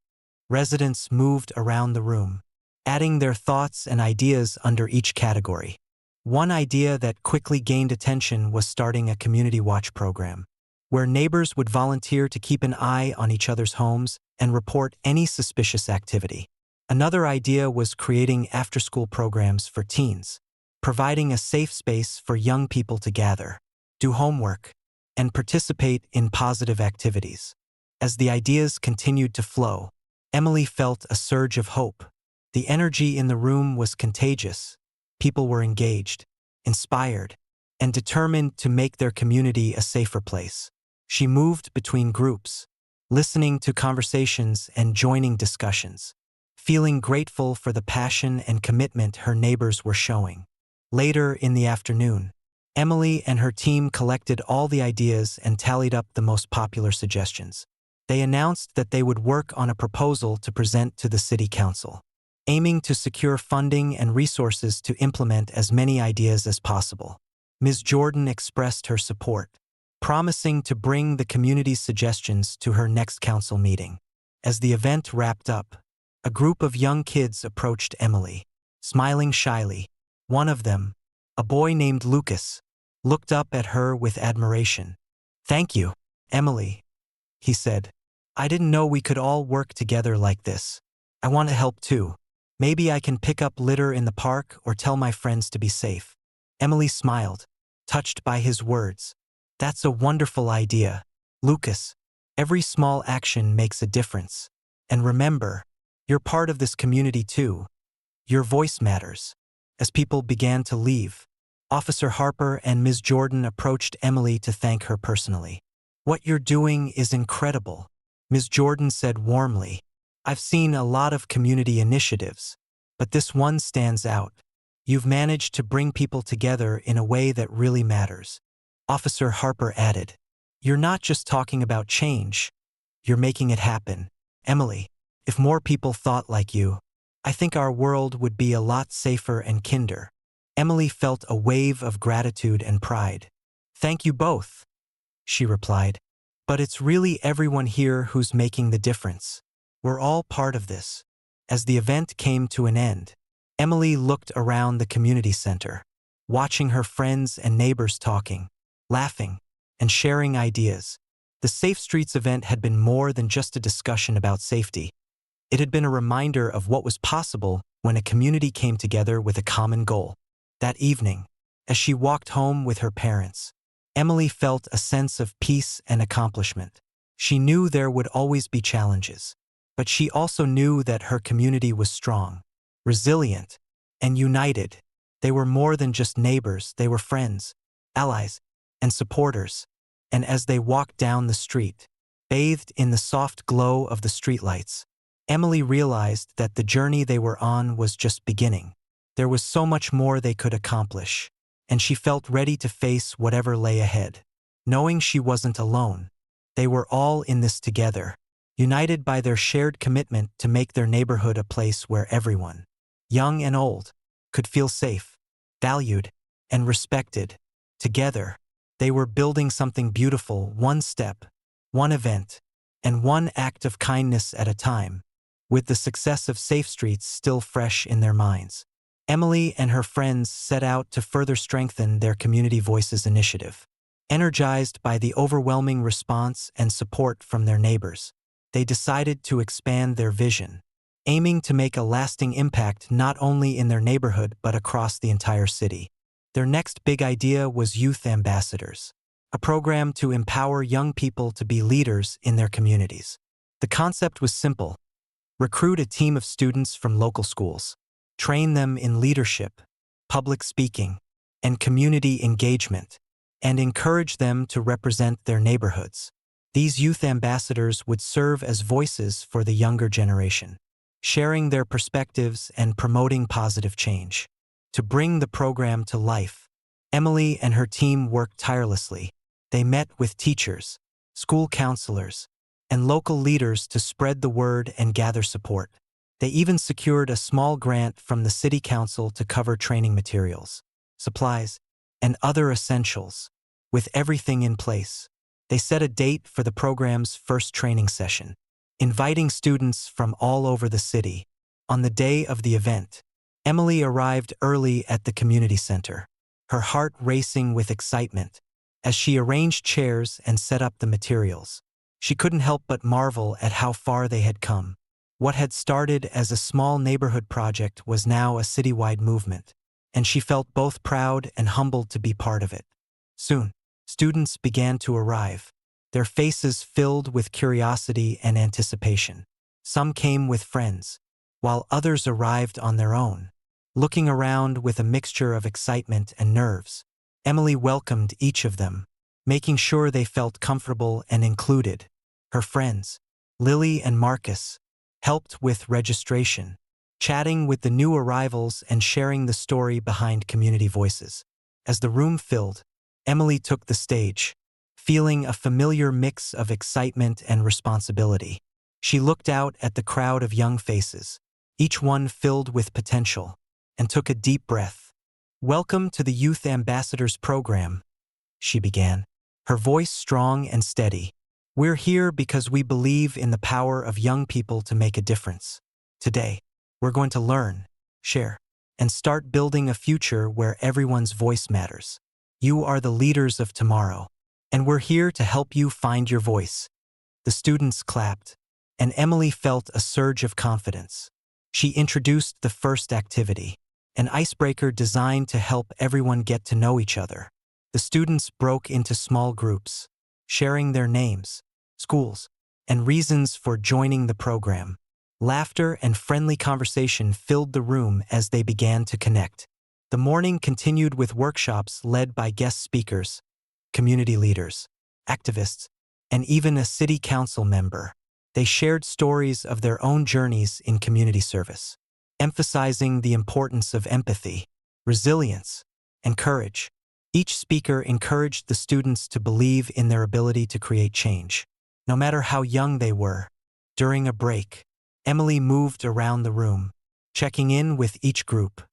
Residents moved around the room, adding their thoughts and ideas under each category. One idea that quickly gained attention was starting a community watch program, where neighbors would volunteer to keep an eye on each other's homes and report any suspicious activity. Another idea was creating after-school programs for teens, providing a safe space for young people to gather, do homework, and participate in positive activities. As the ideas continued to flow, Emily felt a surge of hope. The energy in the room was contagious. People were engaged, inspired, and determined to make their community a safer place. She moved between groups, listening to conversations and joining discussions, feeling grateful for the passion and commitment her neighbors were showing. Later in the afternoon, Emily and her team collected all the ideas and tallied up the most popular suggestions. They announced that they would work on a proposal to present to the City Council. aiming to secure funding and resources to implement as many ideas as possible. Ms. Jordan expressed her support, promising to bring the community's suggestions to her next council meeting. As the event wrapped up, a group of young kids approached Emily, smiling shyly. One of them, a boy named Lucas, looked up at her with admiration. "Thank you, Emily," he said. "I didn't know we could all work together like this. I want to help too. Maybe I can pick up litter in the park or tell my friends to be safe." Emily smiled, touched by his words. "That's a wonderful idea, Lucas. Every small action makes a difference. And remember, you're part of this community too. Your voice matters." As people began to leave, Officer Harper and Ms. Jordan approached Emily to thank her personally. "What you're doing is incredible," Ms. Jordan said warmly. "I've seen a lot of community initiatives, but this one stands out. You've managed to bring people together in a way that really matters." Officer Harper added, "You're not just talking about change, you're making it happen. Emily, if more people thought like you, I think our world would be a lot safer and kinder." Emily felt a wave of gratitude and pride. "Thank you both," she replied. "But it's really everyone here who's making the difference. We're all part of this." As the event came to an end, Emily looked around the community center, watching her friends and neighbors talking, laughing, and sharing ideas. The Safe Streets event had been more than just a discussion about safety. It had been a reminder of what was possible when a community came together with a common goal. That evening, as she walked home with her parents, Emily felt a sense of peace and accomplishment. She knew there would always be challenges, but she also knew that her community was strong, resilient, and united. They were more than just neighbors, they were friends, allies, and supporters. And as they walked down the street, bathed in the soft glow of the streetlights, Emily realized that the journey they were on was just beginning. There was so much more they could accomplish, and she felt ready to face whatever lay ahead. Knowing she wasn't alone, they were all in this together, united by their shared commitment to make their neighborhood a place where everyone, young and old, could feel safe, valued, and respected. Together, they were building something beautiful, one step, one event, and one act of kindness at a time. With the success of Safe Streets still fresh in their minds, Emily and her friends set out to further strengthen their Community Voices initiative. Energized by the overwhelming response and support from their neighbors, they decided to expand their vision, aiming to make a lasting impact not only in their neighborhood but across the entire city. Their next big idea was Youth Ambassadors, a program to empower young people to be leaders in their communities. The concept was simple: recruit a team of students from local schools, train them in leadership, public speaking, and community engagement, and encourage them to represent their neighborhoods. These youth ambassadors would serve as voices for the younger generation, sharing their perspectives and promoting positive change. To bring the program to life, Emily and her team worked tirelessly. They met with teachers, school counselors, and local leaders to spread the word and gather support. They even secured a small grant from the city council to cover training materials, supplies, and other essentials. With everything in place, they set a date for the program's first training session, inviting students from all over the city. On the day of the event, Emily arrived early at the community center, her heart racing with excitement. As she arranged chairs and set up the materials, she couldn't help but marvel at how far they had come. What had started as a small neighborhood project was now a citywide movement, and she felt both proud and humbled to be part of it. Soon, students began to arrive, their faces filled with curiosity and anticipation. Some came with friends, while others arrived on their own. Looking around with a mixture of excitement and nerves, Emily welcomed each of them, making sure they felt comfortable and included. Her friends, Lily and Marcus, helped with registration, chatting with the new arrivals and sharing the story behind Community Voices. As the room filled, Emily took the stage, feeling a familiar mix of excitement and responsibility. She looked out at the crowd of young faces, each one filled with potential, and took a deep breath. "Welcome to the Youth Ambassadors Program," she began, her voice strong and steady. "We're here because we believe in the power of young people to make a difference. Today, we're going to learn, share, and start building a future where everyone's voice matters. You are the leaders of tomorrow, and we're here to help you find your voice." The students clapped, and Emily felt a surge of confidence. She introduced the first activity, an icebreaker designed to help everyone get to know each other. The students broke into small groups, sharing their names, schools, and reasons for joining the program. Laughter and friendly conversation filled the room as they began to connect. The morning continued with workshops led by guest speakers, community leaders, activists, and even a city council member. They shared stories of their own journeys in community service, emphasizing the importance of empathy, resilience, and courage. Each speaker encouraged the students to believe in their ability to create change, no matter how young they were. During a break, Emily moved around the room, checking in with each group.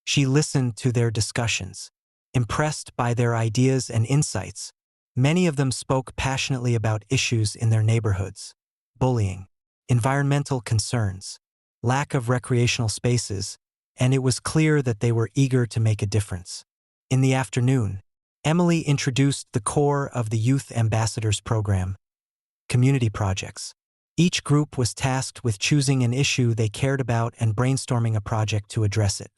She listened to their discussions, impressed by their ideas and insights. Many of them spoke passionately about issues in their neighborhoods: bullying, environmental concerns, lack of recreational spaces, and it was clear that they were eager to make a difference. In the afternoon, Emily introduced the core of the Youth Ambassadors Program: community projects. Each group was tasked with choosing an issue they cared about and brainstorming a project to address it.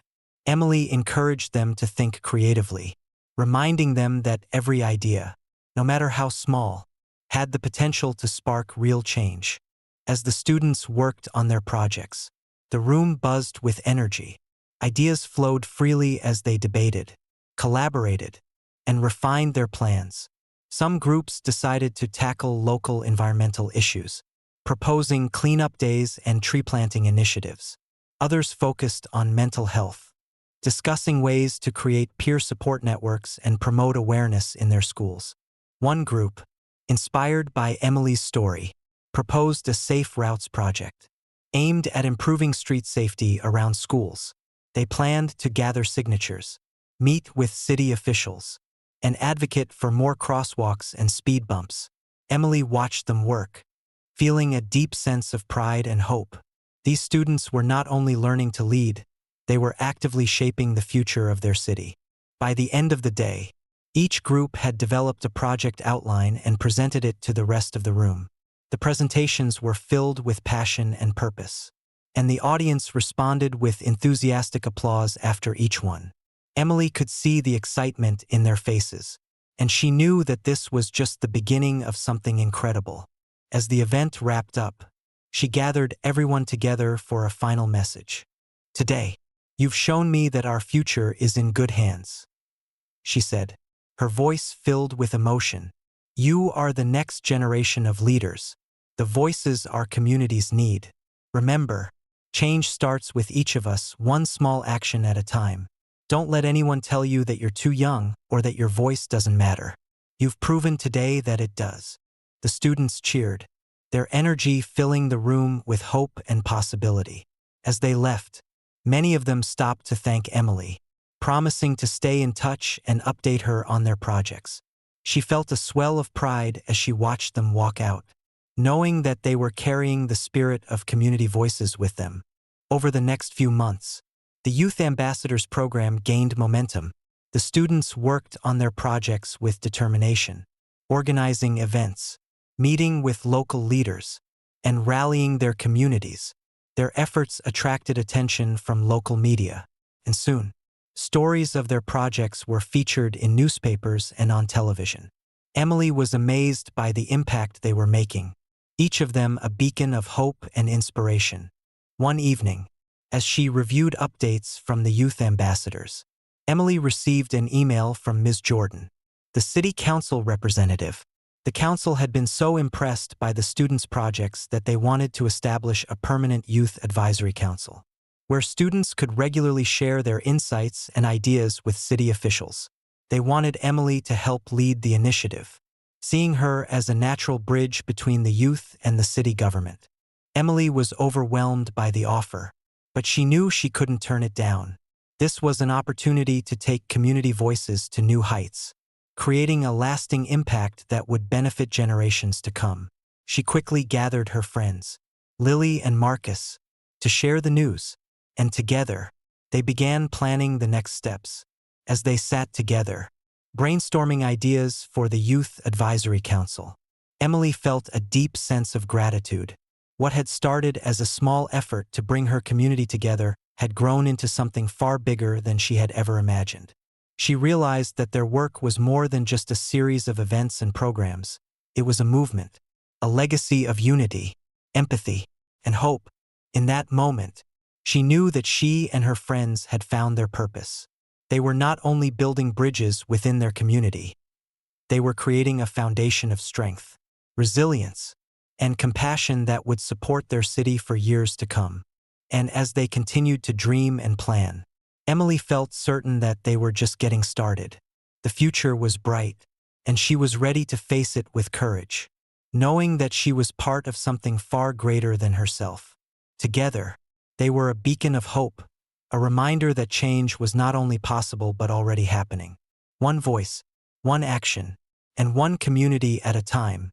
Emily encouraged them to think creatively, reminding them that every idea, no matter how small, had the potential to spark real change. As the students worked on their projects, the room buzzed with energy. Ideas flowed freely as they debated, collaborated, and refined their plans. Some groups decided to tackle local environmental issues, proposing cleanup days and tree planting initiatives. Others focused on mental health, discussing ways to create peer support networks and promote awareness in their schools. One group, inspired by Emily's story, proposed a Safe Routes project, aimed at improving street safety around schools. They planned to gather signatures, meet with city officials, and advocate for more crosswalks and speed bumps. Emily watched them work, feeling a deep sense of pride and hope. These students were not only learning to lead, they were actively shaping the future of their city. By the end of the day, each group had developed a project outline and presented it to the rest of the room. The presentations were filled with passion and purpose, and the audience responded with enthusiastic applause after each one. Emily could see the excitement in their faces, and she knew that this was just the beginning of something incredible. As the event wrapped up, she gathered everyone together for a final message. "Today, you've shown me that our future is in good hands," she said, her voice filled with emotion. "You are the next generation of leaders, the voices our communities need. Remember, change starts with each of us, one small action at a time. Don't let anyone tell you that you're too young or that your voice doesn't matter. You've proven today that it does." The students cheered, their energy filling the room with hope and possibility. As they left, many of them stopped to thank Emily, promising to stay in touch and update her on their projects. She felt a swell of pride as she watched them walk out, knowing that they were carrying the spirit of community voices with them. Over the next few months, the Youth Ambassadors Program gained momentum. The students worked on their projects with determination, organizing events, meeting with local leaders, and rallying their communities. Their efforts attracted attention from local media, and soon, stories of their projects were featured in newspapers and on television. Emily was amazed by the impact they were making, each of them a beacon of hope and inspiration. One evening, as she reviewed updates from the youth ambassadors, Emily received an email from Ms. Jordan, the city council representative. The council had been so impressed by the students' projects that they wanted to establish a permanent youth advisory council, where students could regularly share their insights and ideas with city officials. They wanted Emily to help lead the initiative, seeing her as a natural bridge between the youth and the city government. Emily was overwhelmed by the offer, but she knew she couldn't turn it down. This was an opportunity to take community voices to new heights, creating a lasting impact that would benefit generations to come. She quickly gathered her friends, Lily and Marcus, to share the news, and together, they began planning the next steps. As they sat together, brainstorming ideas for the Youth Advisory Council, Emily felt a deep sense of gratitude. What had started as a small effort to bring her community together had grown into something far bigger than she had ever imagined. She realized that their work was more than just a series of events and programs. It was a movement, a legacy of unity, empathy, and hope. In that moment, she knew that she and her friends had found their purpose. They were not only building bridges within their community, they were creating a foundation of strength, resilience, and compassion that would support their city for years to come. And as they continued to dream and plan, Emily felt certain that they were just getting started. The future was bright, and she was ready to face it with courage, knowing that she was part of something far greater than herself. Together, they were a beacon of hope, a reminder that change was not only possible but already happening. One voice, one action, and one community at a time,